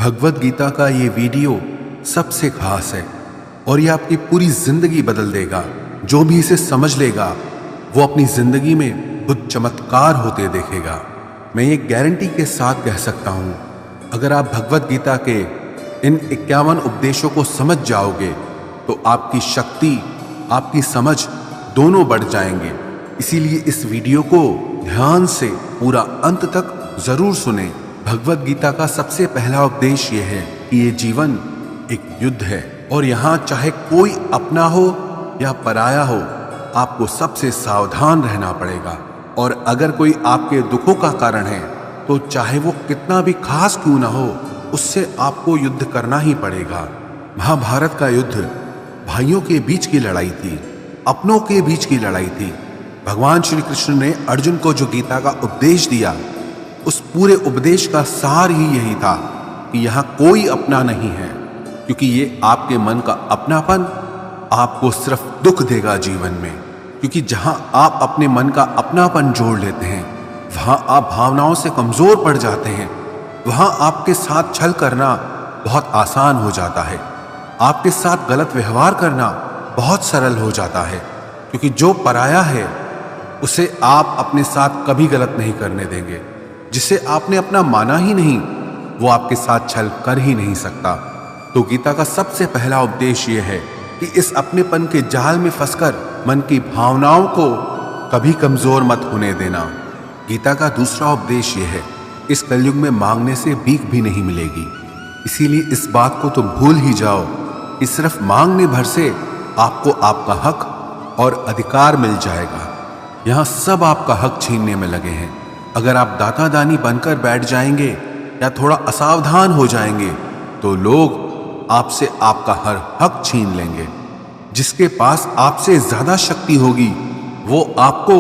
भगवत गीता का ये वीडियो सबसे खास है और ये आपकी पूरी जिंदगी बदल देगा। जो भी इसे समझ लेगा वो अपनी जिंदगी में खुद चमत्कार होते देखेगा। मैं ये गारंटी के साथ कह सकता हूं, अगर आप भगवत गीता के इन 51 उपदेशों को समझ जाओगे तो आपकी शक्ति, आपकी समझ दोनों बढ़ जाएंगे। इसीलिए इस वीडियो को ध्यान से पूरा अंत तक जरूर सुने। भगवत गीता का सबसे पहला उपदेश यह है कि ये जीवन एक युद्ध है और यहाँ चाहे कोई अपना हो या पराया हो, आपको सबसे सावधान रहना पड़ेगा। और अगर कोई आपके दुखों का कारण है तो चाहे वो कितना भी खास क्यों ना हो, उससे आपको युद्ध करना ही पड़ेगा। महाभारत का युद्ध भाइयों के बीच की लड़ाई थी, अपनों के बीच की लड़ाई थी। भगवान श्री कृष्ण ने अर्जुन को जो गीता का उपदेश दिया, उस पूरे उपदेश का सार ही यही था कि यहाँ कोई अपना नहीं है, क्योंकि ये आपके मन का अपनापन आपको सिर्फ दुख देगा जीवन में। क्योंकि जहां आप अपने मन का अपनापन जोड़ लेते हैं, वहां आप भावनाओं से कमजोर पड़ जाते हैं। वहां आपके साथ छल करना बहुत आसान हो जाता है, आपके साथ गलत व्यवहार करना बहुत सरल हो जाता है। क्योंकि जो पराया है उसे आप अपने साथ कभी गलत नहीं करने देंगे। जिसे आपने अपना माना ही नहीं, वो आपके साथ छल कर ही नहीं सकता। तो गीता का सबसे पहला उपदेश ये है कि इस अपनेपन के जाल में फंसकर मन की भावनाओं को कभी कमजोर मत होने देना। गीता का दूसरा उपदेश ये है, इस कलयुग में मांगने से भीख भी नहीं मिलेगी। इसीलिए इस बात को तो भूल ही जाओ कि सिर्फ मांगने भर से आपको आपका हक और अधिकार मिल जाएगा। यहाँ सब आपका हक छीनने में लगे हैं। अगर आप दाता दानी बनकर बैठ जाएंगे या थोड़ा असावधान हो जाएंगे तो लोग आपसे आपका हर हक छीन लेंगे। जिसके पास आपसे ज्यादा शक्ति होगी वो आपको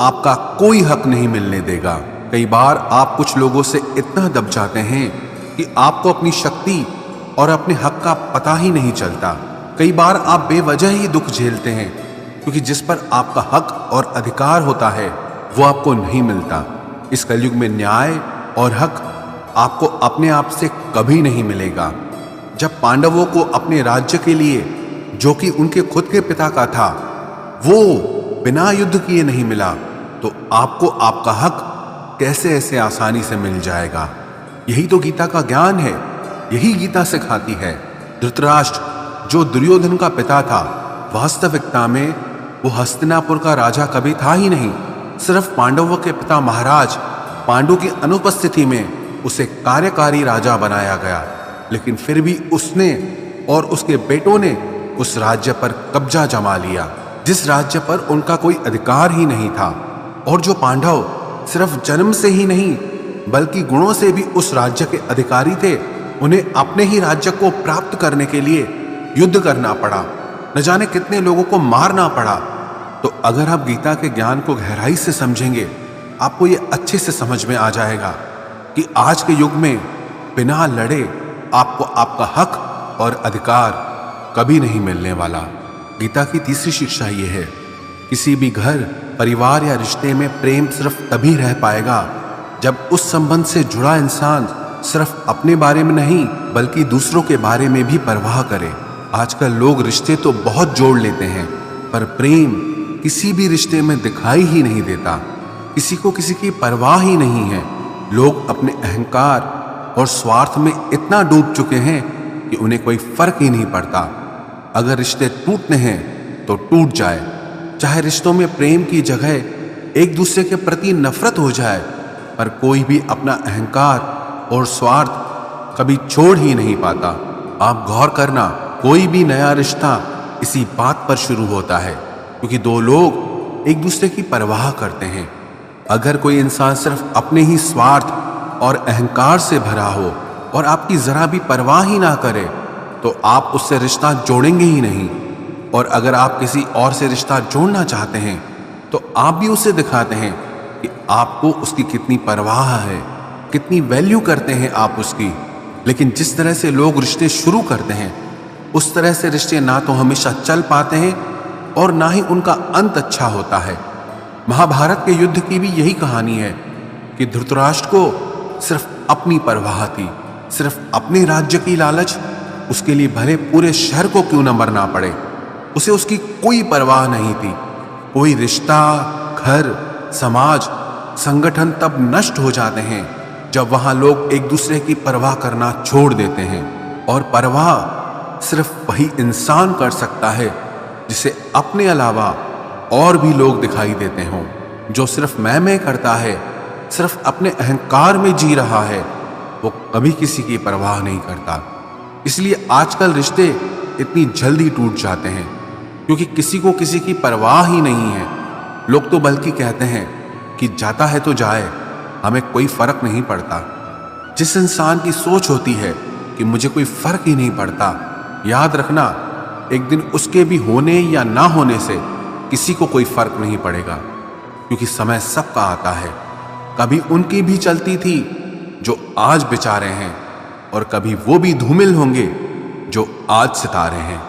आपका कोई हक नहीं मिलने देगा। कई बार आप कुछ लोगों से इतना दब जाते हैं कि आपको अपनी शक्ति और अपने हक का पता ही नहीं चलता। कई बार आप बेवजह ही दुख झेलते हैं, क्योंकि जिस पर आपका हक और अधिकार होता है वो आपको नहीं मिलता। इस कलयुग में न्याय और हक आपको अपने आप से कभी नहीं मिलेगा। जब पांडवों को अपने राज्य के लिए, जो कि उनके खुद के पिता का था, वो बिना युद्ध किए नहीं मिला, तो आपको आपका हक कैसे ऐसे आसानी से मिल जाएगा। यही तो गीता का ज्ञान है, यही गीता सिखाती है। धृतराष्ट्र जो दुर्योधन का पिता था, वास्तविकता में वो हस्तिनापुर का राजा कभी था ही नहीं। सिर्फ पांडवों के पिता महाराज पांडु की अनुपस्थिति में उसे कार्यकारी राजा बनाया गया। लेकिन फिर भी उसने और उसके बेटों ने उस राज्य पर कब्जा जमा लिया, जिस राज्य पर उनका कोई अधिकार ही नहीं था। और जो पांडव सिर्फ जन्म से ही नहीं बल्कि गुणों से भी उस राज्य के अधिकारी थे, उन्हें अपने ही राज्य को प्राप्त करने के लिए युद्ध करना पड़ा, न जाने कितने लोगों को मारना पड़ा। तो अगर आप गीता के ज्ञान को गहराई से समझेंगे, आपको ये अच्छे से समझ में आ जाएगा कि आज के युग में बिना लड़े आपको आपका हक और अधिकार कभी नहीं मिलने वाला। गीता की तीसरी शिक्षा ये है, किसी भी घर, परिवार या रिश्ते में प्रेम सिर्फ तभी रह पाएगा जब उस संबंध से जुड़ा इंसान सिर्फ अपने बारे में नहीं बल्कि दूसरों के बारे में भी परवाह करे। आजकल लोग रिश्ते तो बहुत जोड़ लेते हैं, पर प्रेम किसी भी रिश्ते में दिखाई ही नहीं देता। किसी को किसी की परवाह ही नहीं है। लोग अपने अहंकार और स्वार्थ में इतना डूब चुके हैं कि उन्हें कोई फर्क ही नहीं पड़ता। अगर रिश्ते टूटने हैं तो टूट जाए, चाहे रिश्तों में प्रेम की जगह एक दूसरे के प्रति नफरत हो जाए, पर कोई भी अपना अहंकार और स्वार्थ कभी छोड़ ही नहीं पाता। आप गौर करना, कोई भी नया रिश्ता इसी बात पर शुरू होता है, क्योंकि दो लोग एक दूसरे की परवाह करते हैं। अगर कोई इंसान सिर्फ अपने ही स्वार्थ और अहंकार से भरा हो और आपकी जरा भी परवाह ही ना करे, तो आप उससे रिश्ता जोड़ेंगे ही नहीं। और अगर आप किसी और से रिश्ता जोड़ना चाहते हैं तो आप भी उसे दिखाते हैं कि आपको उसकी कितनी परवाह है, कितनी वैल्यू करते हैं आप उसकी। लेकिन जिस तरह से लोग रिश्ते शुरू करते हैं, उस तरह से रिश्ते ना तो हमेशा चल पाते हैं और ना ही उनका अंत अच्छा होता है। महाभारत के युद्ध की भी यही कहानी है कि धृतराष्ट्र को सिर्फ अपनी परवाह थी, सिर्फ अपने राज्य की लालच, उसके लिए भले पूरे शहर को क्यों न मरना पड़े, उसे उसकी कोई परवाह नहीं थी। कोई रिश्ता, घर, समाज, संगठन तब नष्ट हो जाते हैं जब वहां लोग एक दूसरे की परवाह करना छोड़ देते हैं। और परवाह सिर्फ वही इंसान कर सकता है जिसे अपने अलावा और भी लोग दिखाई देते हों। जो सिर्फ मैं करता है, सिर्फ अपने अहंकार में जी रहा है, वो कभी किसी की परवाह नहीं करता। इसलिए आजकल रिश्ते इतनी जल्दी टूट जाते हैं क्योंकि किसी को किसी की परवाह ही नहीं है। लोग तो बल्कि कहते हैं कि जाता है तो जाए, हमें कोई फर्क नहीं पड़ता। जिस इंसान की सोच होती है कि मुझे कोई फर्क ही नहीं पड़ता, याद रखना एक दिन उसके भी होने या ना होने से किसी को कोई फर्क नहीं पड़ेगा, क्योंकि समय सबका आता है। कभी उनकी भी चलती थी जो आज बेचारे हैं, और कभी वो भी धूमिल होंगे जो आज सितारे हैं।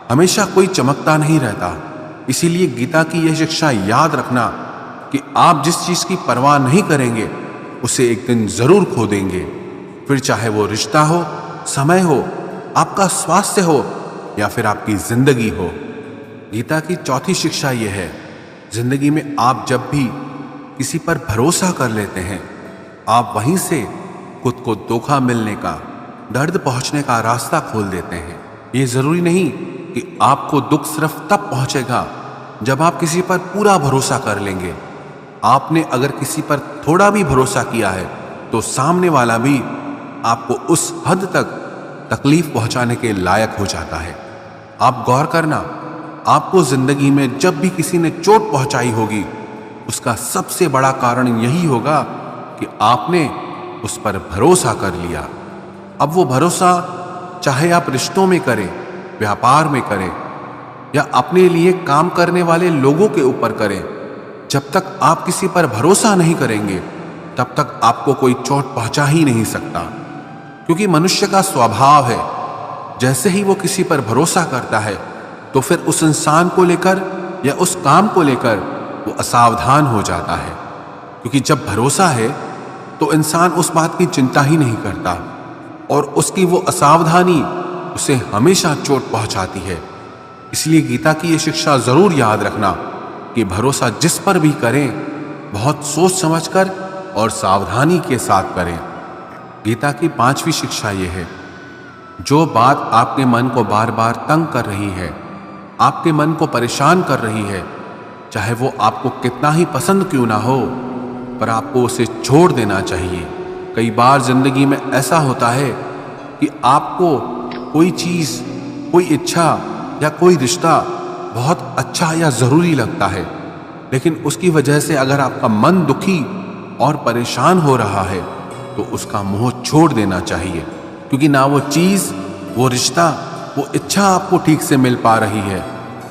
हमेशा कोई चमकता नहीं रहता। इसीलिए गीता की यह शिक्षा याद रखना कि आप जिस चीज की परवाह नहीं करेंगे उसे एक दिन जरूर खो देंगे। फिर चाहे वो रिश्ता हो, समय हो, आपका स्वास्थ्य हो या फिर आपकी जिंदगी हो। गीता की चौथी शिक्षा यह है, जिंदगी में आप जब भी किसी पर भरोसा कर लेते हैं, आप वहीं से खुद को धोखा मिलने का, दर्द पहुंचने का रास्ता खोल देते हैं। ये जरूरी नहीं कि आपको दुख सिर्फ तब पहुंचेगा जब आप किसी पर पूरा भरोसा कर लेंगे। आपने अगर किसी पर थोड़ा भी भरोसा किया है तो सामने वाला भी आपको उस हद तक तकलीफ पहुंचाने के लायक हो जाता है। आप गौर करना, आपको जिंदगी में जब भी किसी ने चोट पहुंचाई होगी, उसका सबसे बड़ा कारण यही होगा कि आपने उस पर भरोसा कर लिया। अब वो भरोसा चाहे आप रिश्तों में करें, व्यापार में करें या अपने लिए काम करने वाले लोगों के ऊपर करें, जब तक आप किसी पर भरोसा नहीं करेंगे तब तक आपको कोई चोट पहुंचा ही नहीं सकता। क्योंकि मनुष्य का स्वभाव है, जैसे ही वो किसी पर भरोसा करता है तो फिर उस इंसान को लेकर या उस काम को लेकर वो असावधान हो जाता है। क्योंकि जब भरोसा है तो इंसान उस बात की चिंता ही नहीं करता, और उसकी वो असावधानी उसे हमेशा चोट पहुंचाती है। इसलिए गीता की ये शिक्षा जरूर याद रखना कि भरोसा जिस पर भी करें, बहुत सोच समझकर और सावधानी के साथ करें। गीता की पांचवी शिक्षा यह है, जो बात आपके मन को बार बार तंग कर रही है, आपके मन को परेशान कर रही है, चाहे वो आपको कितना ही पसंद क्यों ना हो, पर आपको उसे छोड़ देना चाहिए। कई बार जिंदगी में ऐसा होता है कि आपको कोई चीज, कोई इच्छा या कोई रिश्ता बहुत अच्छा या जरूरी लगता है, लेकिन उसकी वजह से अगर आपका मन दुखी और परेशान हो रहा है तो उसका मोह छोड़ देना चाहिए। क्योंकि ना वो चीज, वो रिश्ता, वो इच्छा आपको ठीक से मिल पा रही है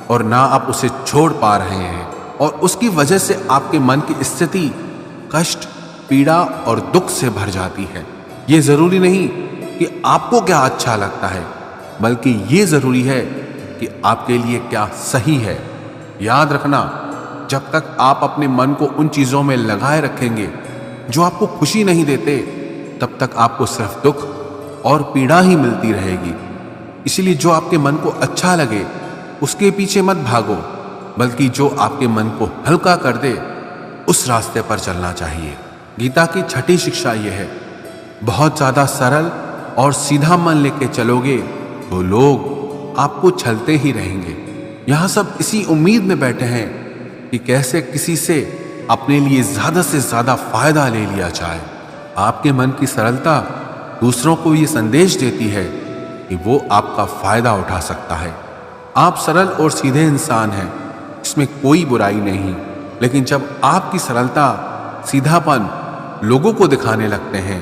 और ना आप उसे छोड़ पा रहे हैं, और उसकी वजह से आपके मन की स्थिति कष्ट, पीड़ा और दुख से भर जाती है। ये जरूरी नहीं कि आपको क्या अच्छा लगता है, बल्कि ये जरूरी है कि आपके लिए क्या सही है। याद रखना, जब तक आप अपने मन को उन चीजों में लगाए रखेंगे जो आपको खुशी नहीं देते, तब तक आपको सिर्फ दुख और पीड़ा ही मिलती रहेगी। इसलिए जो आपके मन को अच्छा लगे उसके पीछे मत भागो, बल्कि जो आपके मन को हल्का कर दे उस रास्ते पर चलना चाहिए। गीता की छठी शिक्षा यह है, बहुत ज्यादा सरल और सीधा मन लेके चलोगे तो लोग आपको छलते ही रहेंगे। यहां सब इसी उम्मीद में बैठे हैं कि कैसे किसी से अपने लिए ज्यादा से ज्यादा फायदा ले लिया जाए। आपके मन की सरलता दूसरों को ये संदेश देती है कि वो आपका फायदा उठा सकता है। आप सरल और सीधे इंसान हैं, इसमें कोई बुराई नहीं, लेकिन जब आपकी सरलता, सीधापन लोगों को दिखाने लगते हैं,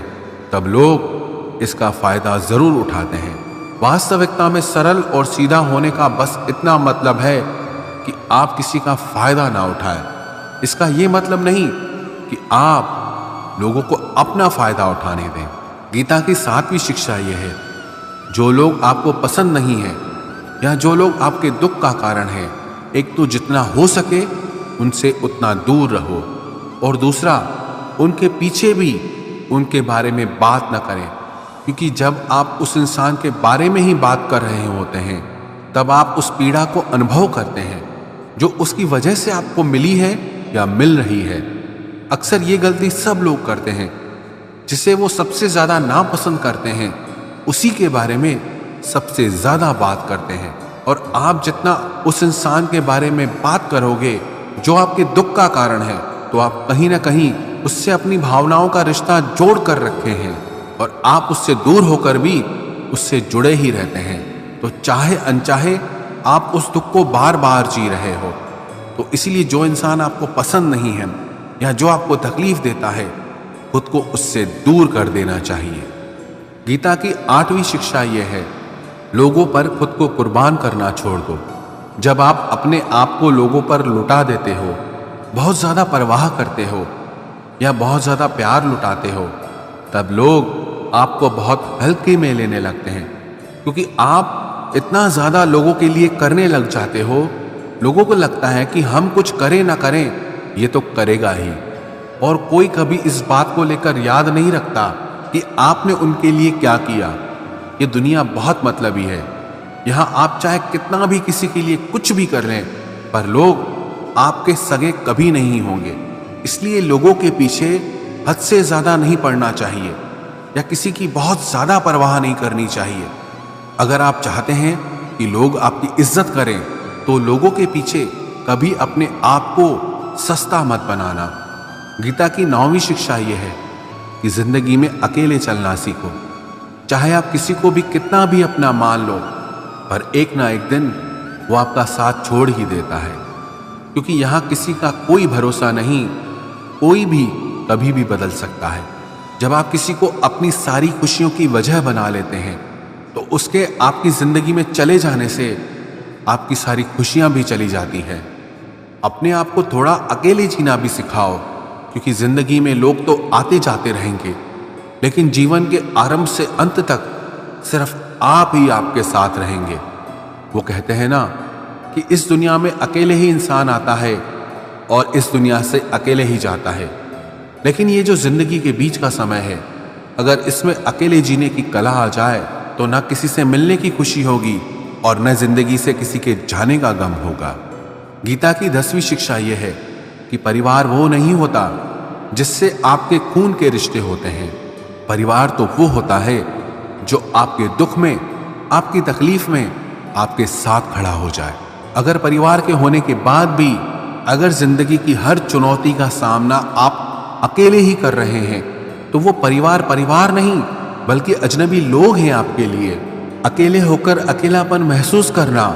तब लोग इसका फायदा जरूर उठाते हैं। वास्तविकता में सरल और सीधा होने का बस इतना मतलब है कि आप किसी का फायदा ना उठाएं। इसका यह मतलब नहीं कि आप लोगों को अपना फायदा उठाने दें। गीता की सातवीं शिक्षा यह है, जो लोग आपको पसंद नहीं है या जो लोग आपके दुख का कारण है, एक तो जितना हो सके उनसे उतना दूर रहो, और दूसरा उनके पीछे भी उनके बारे में बात न करें। क्योंकि जब आप उस इंसान के बारे में ही बात कर रहे होते हैं तब आप उस पीड़ा को अनुभव करते हैं जो उसकी वजह से आपको मिली है या मिल रही है। अक्सर ये गलती सब लोग करते हैं। जिसे वो सबसे ज्यादा नापसंद करते हैं उसी के बारे में सबसे ज्यादा बात करते हैं। और आप जितना उस इंसान के बारे में बात करोगे जो आपके दुख का कारण है, तो आप कहीं ना कहीं उससे अपनी भावनाओं का रिश्ता जोड़ कर रखे हैं और आप उससे दूर होकर भी उससे जुड़े ही रहते हैं। तो चाहे अनचाहे आप उस दुख को बार बार जी रहे हो। तो इसीलिए जो इंसान आपको पसंद नहीं है या जो आपको तकलीफ देता है, खुद को उससे दूर कर देना चाहिए। गीता की 8वीं शिक्षा यह है, लोगों पर खुद को कुर्बान करना छोड़ दो। जब आप अपने आप को लोगों पर लुटा देते हो, बहुत ज्यादा परवाह करते हो या बहुत ज्यादा प्यार लुटाते हो, तब लोग आपको बहुत हल्के में लेने लगते हैं। क्योंकि आप इतना ज्यादा लोगों के लिए करने लग जाते हो, लोगों को लगता है कि हम कुछ करें ना करें ये तो करेगा ही। और कोई कभी इस बात को लेकर याद नहीं रखता कि आपने उनके लिए क्या किया। ये दुनिया बहुत मतलबी है। यहाँ आप चाहे कितना भी किसी के लिए कुछ भी कर लें, पर लोग आपके सगे कभी नहीं होंगे। इसलिए लोगों के पीछे हद से ज्यादा नहीं पड़ना चाहिए या किसी की बहुत ज्यादा परवाह नहीं करनी चाहिए। अगर आप चाहते हैं कि लोग आपकी इज्जत करें, तो लोगों के पीछे कभी अपने आप को सस्ता मत बनाना। गीता की 9वीं शिक्षा यह है कि जिंदगी में अकेले चलना सीखो। चाहे आप किसी को भी कितना भी अपना मान लो, पर एक ना एक दिन वो आपका साथ छोड़ ही देता है। क्योंकि यहाँ किसी का कोई भरोसा नहीं, कोई भी कभी भी बदल सकता है। जब आप किसी को अपनी सारी खुशियों की वजह बना लेते हैं, तो उसके आपकी जिंदगी में चले जाने से आपकी सारी खुशियां भी चली जाती हैं। अपने आप को थोड़ा अकेले जीना भी सिखाओ, क्योंकि जिंदगी में लोग तो आते जाते रहेंगे, लेकिन जीवन के आरंभ से अंत तक सिर्फ आप ही आपके साथ रहेंगे। वो कहते हैं ना कि इस दुनिया में अकेले ही इंसान आता है और इस दुनिया से अकेले ही जाता है। लेकिन ये जो जिंदगी के बीच का समय है, अगर इसमें अकेले जीने की कला आ जाए तो न किसी से मिलने की खुशी होगी और न जिंदगी से किसी के जाने का गम होगा। गीता की 10वीं शिक्षा यह है कि परिवार वो नहीं होता जिससे आपके खून के रिश्ते होते हैं। परिवार तो वो होता है जो आपके दुख में, आपकी तकलीफ में आपके साथ खड़ा हो जाए। अगर परिवार के होने के बाद भी अगर जिंदगी की हर चुनौती का सामना आप अकेले ही कर रहे हैं, तो वो परिवार परिवार नहीं बल्कि अजनबी लोग हैं आपके लिए। अकेले होकर अकेलापन महसूस करना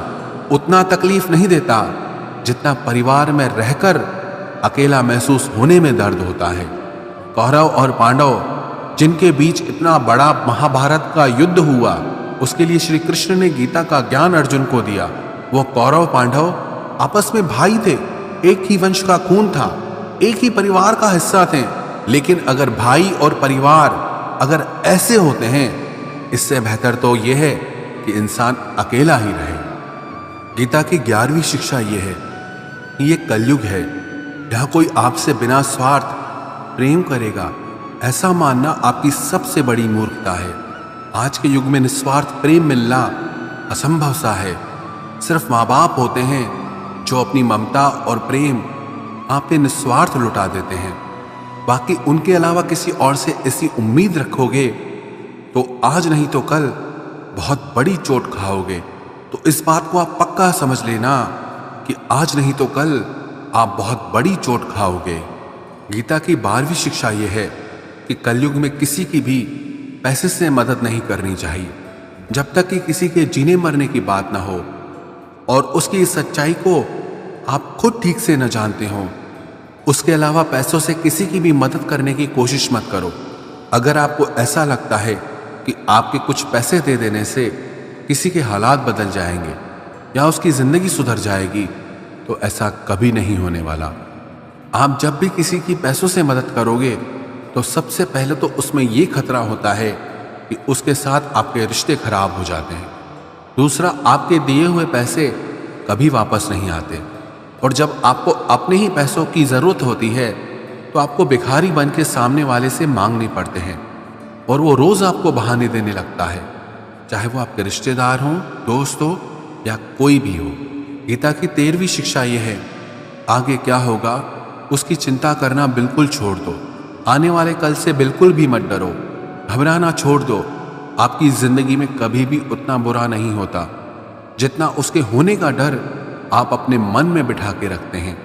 उतना तकलीफ नहीं देता जितना परिवार में रहकर अकेला महसूस होने में दर्द होता है। कौरव और पांडव जिनके बीच इतना बड़ा महाभारत का युद्ध हुआ, उसके लिए श्री कृष्ण ने गीता का ज्ञान अर्जुन को दिया। वो कौरव पांडव आपस में भाई थे, एक ही वंश का खून था, एक ही परिवार का हिस्सा थे। लेकिन अगर भाई और परिवार अगर ऐसे होते हैं, इससे बेहतर तो यह है कि इंसान अकेला ही रहे। गीता की 11वीं शिक्षा यह है कि ये कलयुग है, यहाँ कोई आपसे बिना स्वार्थ प्रेम करेगा, ऐसा मानना आपकी सबसे बड़ी मूर्खता है। आज के युग में निस्वार्थ प्रेम मिलना असंभव सा है। सिर्फ माँ बाप होते हैं जो अपनी ममता और प्रेम आप पे निस्वार्थ लुटा देते हैं। बाकी उनके अलावा किसी और से ऐसी उम्मीद रखोगे तो आज नहीं तो कल बहुत बड़ी चोट खाओगे। तो इस बात को आप पक्का समझ लेना कि आज नहीं तो कल आप बहुत बड़ी चोट खाओगे। गीता की 12वीं शिक्षा यह है कि कलयुग में किसी की भी पैसे से मदद नहीं करनी चाहिए, जब तक कि किसी के जीने मरने की बात ना हो और उसकी इस सच्चाई को आप खुद ठीक से न जानते हो। उसके अलावा पैसों से किसी की भी मदद करने की कोशिश मत करो। अगर आपको ऐसा लगता है कि आपके कुछ पैसे दे देने से किसी के हालात बदल जाएंगे या उसकी जिंदगी सुधर जाएगी, तो ऐसा कभी नहीं होने वाला। आप जब भी किसी की पैसों से मदद करोगे तो सबसे पहले तो उसमें यह खतरा होता है कि उसके साथ आपके रिश्ते खराब हो जाते हैं। दूसरा, आपके दिए हुए पैसे कभी वापस नहीं आते, और जब आपको अपने ही पैसों की जरूरत होती है तो आपको भिखारी बन के सामने वाले से मांगने पड़ते हैं। और वो रोज आपको बहाने देने लगता है, चाहे वो आपके रिश्तेदार हों, दोस्त हो या कोई भी हो। गीता की 13वीं शिक्षा यह है, आगे क्या होगा उसकी चिंता करना बिल्कुल छोड़ दो। आने वाले कल से बिल्कुल भी मत डरो, घबराना छोड़ दो। आपकी जिंदगी में कभी भी उतना बुरा नहीं होता जितना उसके होने का डर आप अपने मन में बिठा के रखते हैं।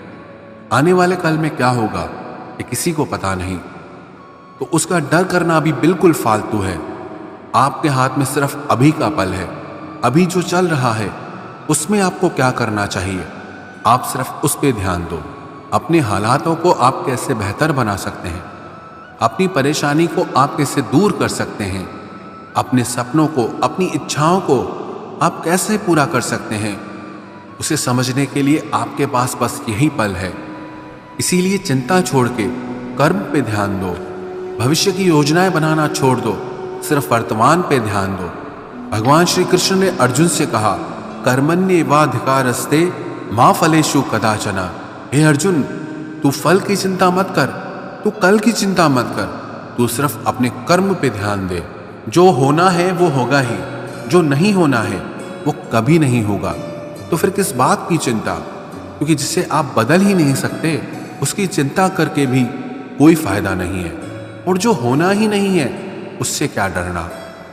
आने वाले कल में क्या होगा ये किसी को पता नहीं, तो उसका डर करना भी बिल्कुल फालतू है। आपके हाथ में सिर्फ अभी का पल है। अभी जो चल रहा है उसमें आपको क्या करना चाहिए, आप सिर्फ उस पर ध्यान दो। अपने हालातों को आप कैसे बेहतर बना सकते हैं, अपनी परेशानी को आप कैसे दूर कर सकते हैं, अपने सपनों को, अपनी इच्छाओं को आप कैसे पूरा कर सकते हैं, उसे समझने के लिए आपके पास बस यही पल है। इसीलिए चिंता छोड़ के कर्म पे ध्यान दो, भविष्य की योजनाएं बनाना छोड़ दो, सिर्फ वर्तमान पे ध्यान दो। भगवान श्री कृष्ण ने अर्जुन से कहा, कर्मण्येवाधिकारस्ते मा फलेषु कदाचन। हे अर्जुन, तू फल की चिंता मत कर, तू कल की चिंता मत कर, तू सिर्फ अपने कर्म पे ध्यान दे। जो होना है वो होगा ही, जो नहीं होना है वो कभी नहीं होगा। तो फिर किस बात की चिंता, क्योंकि जिसे आप बदल ही नहीं सकते उसकी चिंता करके भी कोई फायदा नहीं है। और जो होना ही नहीं है उससे क्या डरना।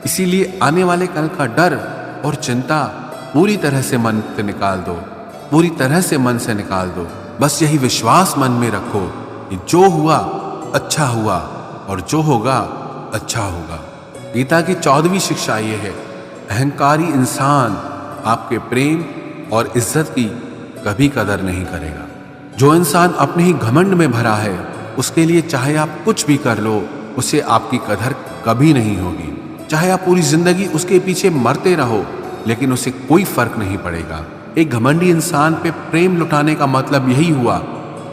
इसीलिए आने वाले कल का डर और चिंता पूरी तरह से मन से निकाल दो, पूरी तरह से मन से निकाल दो। बस यही विश्वास मन में रखो कि जो हुआ अच्छा हुआ और जो होगा अच्छा होगा। गीता की 14वीं शिक्षा ये है, अहंकारी इंसान आपके प्रेम और इज्जत की कभी कदर नहीं करेगा। जो इंसान अपने ही घमंड में भरा है उसके लिए चाहे आप कुछ भी कर लो उसे आपकी कदर कभी नहीं होगी। चाहे आप पूरी जिंदगी उसके पीछे मरते रहो लेकिन उसे कोई फर्क नहीं पड़ेगा। एक घमंडी इंसान पे प्रेम लुटाने का मतलब यही हुआ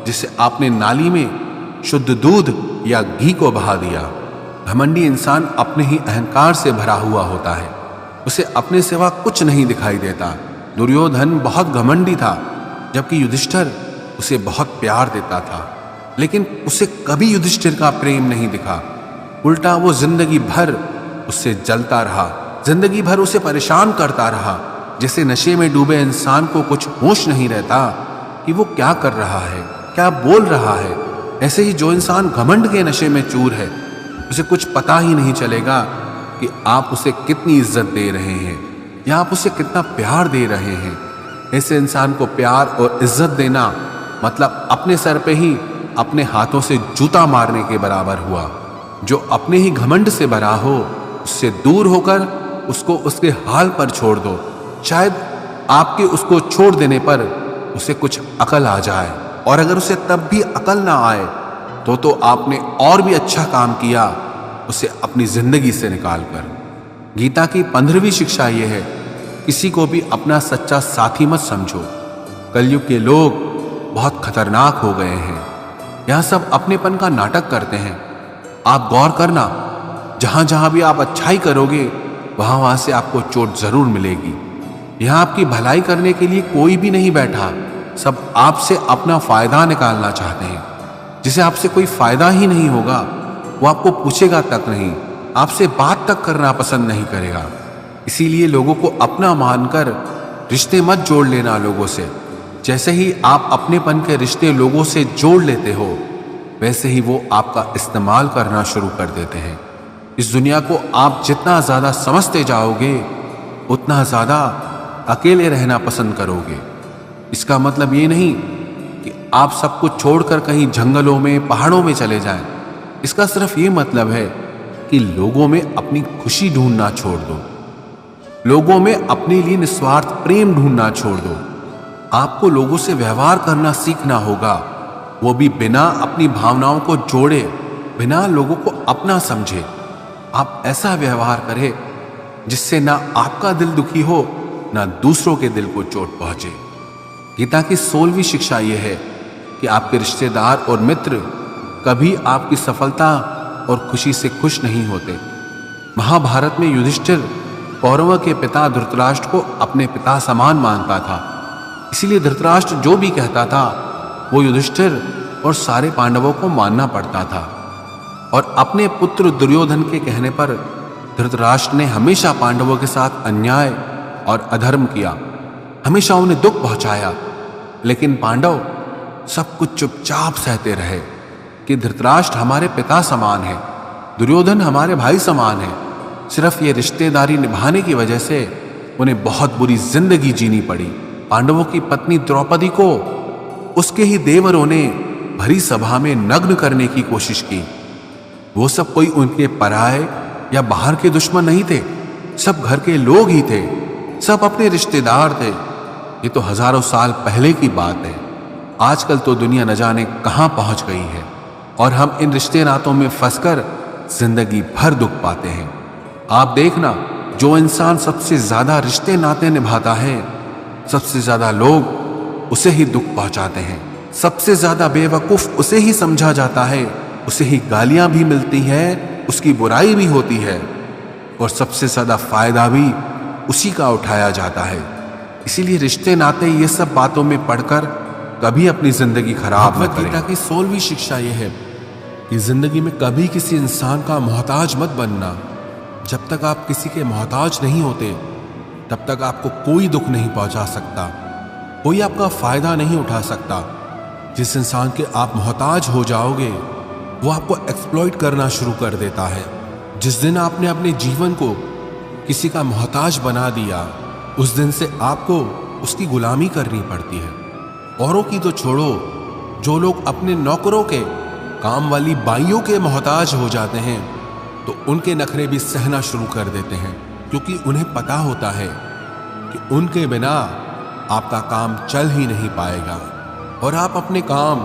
जिसे आपने नाली में शुद्ध दूध या घी को बहा दिया। घमंडी इंसान अपने ही अहंकार से भरा हुआ होता है, उसे अपने सिवा कुछ नहीं दिखाई देता। दुर्योधन बहुत घमंडी था जबकि युधिष्ठिर उसे बहुत प्यार देता था, लेकिन उसे कभी युधिष्ठिर का प्रेम नहीं दिखा। उल्टा वो जिंदगी भर उससे जलता रहा, जिंदगी भर उसे परेशान करता रहा। जैसे नशे में डूबे इंसान को कुछ होश नहीं रहता कि वो क्या कर रहा है, क्या बोल रहा है, ऐसे ही जो इंसान घमंड के नशे में चूर है उसे कुछ पता ही नहीं चलेगा कि आप उसे कितनी इज्जत दे रहे हैं या आप उसे कितना प्यार दे रहे हैं। ऐसे इंसान को प्यार और इज्जत देना मतलब अपने सर पे ही अपने हाथों से जूता मारने के बराबर हुआ। जो अपने ही घमंड से भरा हो उससे दूर होकर उसको उसके हाल पर छोड़ दो। शायद आपके उसको छोड़ देने पर उसे कुछ अकल आ जाए, और अगर उसे तब भी अकल ना आए तो आपने और भी अच्छा काम किया उसे अपनी जिंदगी से निकाल कर। गीता की 15वीं शिक्षा यह है, किसी को भी अपना सच्चा साथी मत समझो। कलयुग के लोग बहुत खतरनाक हो गए हैं, यह सब अपनेपन का नाटक करते हैं। आप गौर करना, जहां जहां भी आप अच्छाई करोगे वहां वहां से आपको चोट जरूर मिलेगी। यहां आपकी भलाई करने के लिए कोई भी नहीं बैठा, सब आपसे अपना फायदा निकालना चाहते हैं। जिसे आपसे कोई फायदा ही नहीं होगा वो आपको पूछेगा तक नहीं, आपसे बात तक करना पसंद नहीं करेगा। इसीलिए लोगों को अपना मानकर रिश्ते मत जोड़ लेना लोगों से। जैसे ही आप अपनेपन के रिश्ते लोगों से जोड़ लेते हो वैसे ही वो आपका इस्तेमाल करना शुरू कर देते हैं। इस दुनिया को आप जितना ज्यादा समझते जाओगे उतना ज्यादा अकेले रहना पसंद करोगे। इसका मतलब ये नहीं कि आप सब कुछ छोड़कर कहीं जंगलों में, पहाड़ों में चले जाएं। इसका सिर्फ ये मतलब है कि लोगों में अपनी खुशी ढूंढना छोड़ दो, लोगों में अपने लिए निस्वार्थ प्रेम ढूंढना छोड़ दो। आपको लोगों से व्यवहार करना सीखना होगा, वो भी बिना अपनी भावनाओं को जोड़े, बिना लोगों को अपना समझे। आप ऐसा व्यवहार करें जिससे ना आपका दिल दुखी हो ना दूसरों के दिल को चोट पहुंचे। गीता की 16वीं शिक्षा यह है कि आपके रिश्तेदार और मित्र कभी आपकी सफलता और खुशी से खुश नहीं होते। महाभारत में युधिष्ठिर कौरवों के पिता धृतराष्ट्र को अपने पिता समान मानता था, इसीलिए धृतराष्ट्र जो भी कहता था वो युधिष्ठिर और सारे पांडवों को मानना पड़ता था। और अपने पुत्र दुर्योधन के कहने पर धृतराष्ट्र ने हमेशा पांडवों के साथ अन्याय और अधर्म किया, हमेशा उन्हें दुख पहुंचाया। लेकिन पांडव सब कुछ चुपचाप सहते रहे कि धृतराष्ट्र हमारे पिता समान है, दुर्योधन हमारे भाई समान है। सिर्फ ये रिश्तेदारी निभाने की वजह से उन्हें बहुत बुरी जिंदगी जीनी पड़ी। पांडवों की पत्नी द्रौपदी को उसके ही देवरों ने भरी सभा में नग्न करने की कोशिश की। वो सब कोई उनके पराये या बाहर के दुश्मन नहीं थे, सब घर के लोग ही थे, सब अपने रिश्तेदार थे। ये तो हजारों साल पहले की बात है। आजकल तो दुनिया न जाने कहां पहुंच गई है और हम इन रिश्ते नातों में फंसकर जिंदगी भर दुख पाते हैं। आप देखना, जो इंसान सबसे ज्यादा रिश्ते नाते निभाता है, सबसे ज्यादा लोग उसे ही दुख पहुंचाते हैं, सबसे ज्यादा बेवकूफ उसे ही समझा जाता है, उसे ही गालियां भी मिलती हैं, उसकी बुराई भी होती है और सबसे ज्यादा फायदा भी उसी का उठाया जाता है। इसीलिए रिश्ते नाते ये सब बातों में पढ़कर कभी अपनी जिंदगी खराब न करें। भगवद गीता की 16वीं शिक्षा यह है कि जिंदगी में कभी किसी इंसान का मोहताज मत बनना। जब तक आप किसी के मोहताज नहीं होते तब तक आपको कोई दुख नहीं पहुंचा सकता, कोई आपका फायदा नहीं उठा सकता। जिस इंसान के आप मोहताज हो जाओगे वो आपको एक्सप्लॉइट करना शुरू कर देता है। जिस दिन आपने अपने जीवन को किसी का मोहताज बना दिया, उस दिन से आपको उसकी गुलामी करनी पड़ती है। औरों की तो छोड़ो, जो लोग अपने नौकरों के, काम वाली बाइयों के मोहताज हो जाते हैं तो उनके नखरे भी सहना शुरू कर देते हैं, क्योंकि उन्हें पता होता है कि उनके बिना आपका काम चल ही नहीं पाएगा और आप अपने काम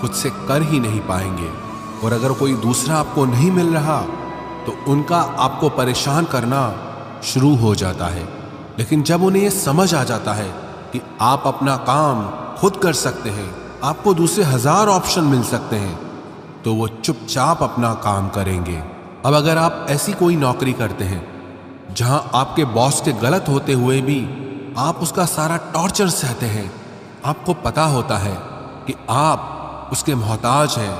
खुद से कर ही नहीं पाएंगे। और अगर कोई दूसरा आपको नहीं मिल रहा तो उनका आपको परेशान करना शुरू हो जाता है। लेकिन जब उन्हें यह समझ आ जाता है कि आप अपना काम खुद कर सकते हैं, आपको दूसरे 1000 ऑप्शन मिल सकते हैं, तो वो चुपचाप अपना काम करेंगे। अब अगर आप ऐसी कोई नौकरी करते हैं जहां आपके बॉस के गलत होते हुए भी आप उसका सारा टॉर्चर सहते हैं, आपको पता होता है कि आप उसके मोहताज हैं,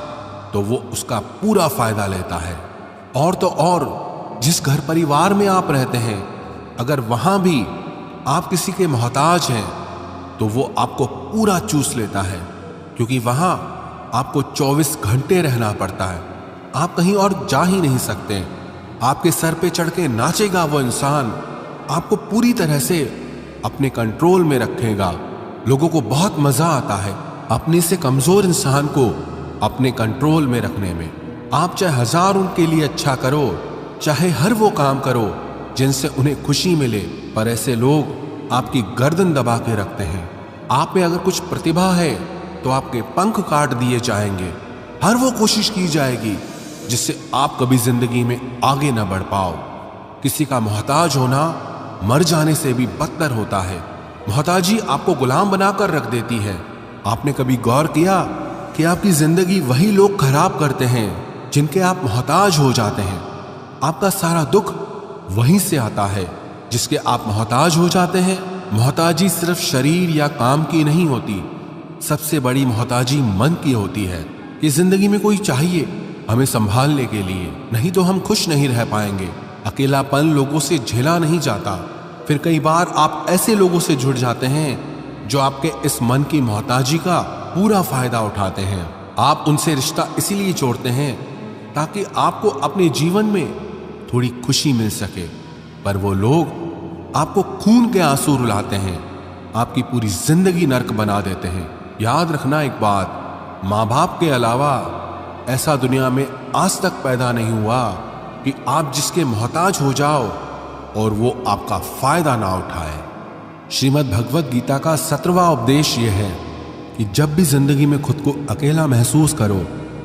तो वो उसका पूरा फायदा लेता है। और तो और जिस घर परिवार में आप रहते हैं, अगर वहां भी आप किसी के मोहताज हैं तो वो आपको पूरा चूस लेता है, क्योंकि वहां आपको 24 घंटे रहना पड़ता है, आप कहीं और जा ही नहीं सकते। आपके सर पे चढ़ के नाचेगा वो इंसान, आपको पूरी तरह से अपने कंट्रोल में रखेगा। लोगों को बहुत मजा आता है अपने से कमजोर इंसान को अपने कंट्रोल में रखने में। आप चाहे 1000 उनके लिए अच्छा करो, चाहे हर वो काम करो जिनसे उन्हें खुशी मिले, पर ऐसे लोग आपकी गर्दन दबा के रखते हैं। आप में अगर कुछ प्रतिभा है तो आपके पंख काट दिए जाएंगे। हर वो कोशिश की जाएगी जिससे आप कभी जिंदगी में आगे न बढ़ पाओ। किसी का मोहताज होना मर जाने से भी बदतर होता है। मोहताजी आपको गुलाम बनाकर रख देती है। आपने कभी गौर किया कि आपकी जिंदगी वही लोग खराब करते हैं जिनके आप मोहताज हो जाते हैं। आपका सारा दुख वहीं से आता है जिसके आप मोहताज हो जाते हैं। मोहताजी सिर्फ शरीर या काम की नहीं होती, सबसे बड़ी मोहताजी मन की होती है कि जिंदगी में कोई चाहिए हमें संभालने के लिए, नहीं तो हम खुश नहीं रह पाएंगे। अकेलापन लोगों से झेला नहीं जाता। फिर कई बार आप ऐसे लोगों से जुड़ जाते हैं जो आपके इस मन की मोहताजी का पूरा फायदा उठाते हैं। आप उनसे रिश्ता इसीलिए जोड़ते हैं ताकि आपको अपने जीवन में थोड़ी खुशी मिल सके, पर वो लोग आपको खून के आंसू रुलाते हैं, आपकी पूरी जिंदगी नर्क बना देते हैं। याद रखना एक बात, माँ बाप के अलावा ऐसा दुनिया में आज तक पैदा नहीं हुआ कि आप जिसके मोहताज हो जाओ और वो आपका फायदा ना उठाए। श्रीमद् भगवद गीता का 17वां उपदेश यह है कि जब भी जिंदगी में खुद को अकेला महसूस करो,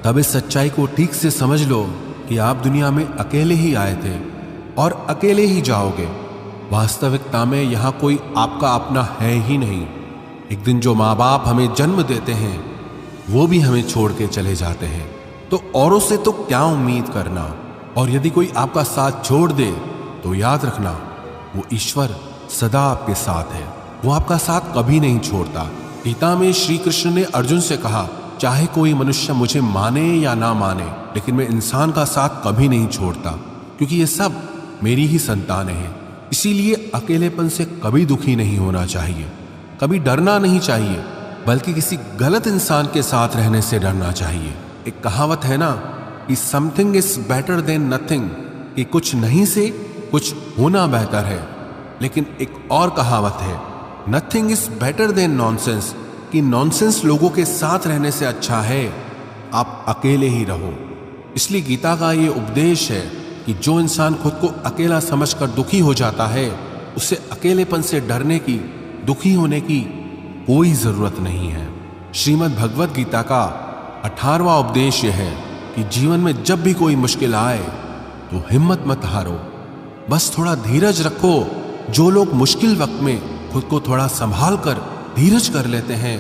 तब इस सच्चाई को ठीक से समझ लो कि आप दुनिया में अकेले ही आए थे और अकेले ही जाओगे। वास्तविकता में यहाँ कोई आपका अपना है ही नहीं। एक दिन जो माँ बाप हमें जन्म देते हैं वो भी हमें छोड़ के चले जाते हैं, तो औरों से तो क्या उम्मीद करना। और यदि कोई आपका साथ छोड़ दे तो याद रखना वो ईश्वर सदा आपके साथ है, वो आपका साथ कभी नहीं छोड़ता। गीता में श्री कृष्ण ने अर्जुन से कहा, चाहे कोई मनुष्य मुझे माने या ना माने, लेकिन मैं इंसान का साथ कभी नहीं छोड़ता, क्योंकि ये सब मेरी ही संतानें हैं। इसीलिए अकेलेपन से कभी दुखी नहीं होना चाहिए, कभी डरना नहीं चाहिए, बल्कि किसी गलत इंसान के साथ रहने से डरना चाहिए। एक कहावत है ना कि something is better than nothing, कि कुछ नहीं से कुछ होना बेहतर है। लेकिन एक और कहावत है, nothing is better than nonsense, कि नॉनसेंस लोगों के साथ रहने से अच्छा है आप अकेले ही रहो। इसलिए गीता का ये उपदेश है कि जो इंसान खुद को अकेला समझकर दुखी हो जाता है, उसे अकेलेपन से डरने की, दुखी होने की कोई जरूरत नहीं है। श्रीमद् भगवत गीता का 18वां उपदेश यह है कि जीवन में जब भी कोई मुश्किल आए तो हिम्मत मत हारो, बस थोड़ा धीरज रखो। जो लोग मुश्किल वक्त में खुद को थोड़ा संभाल कर धीरज कर लेते हैं,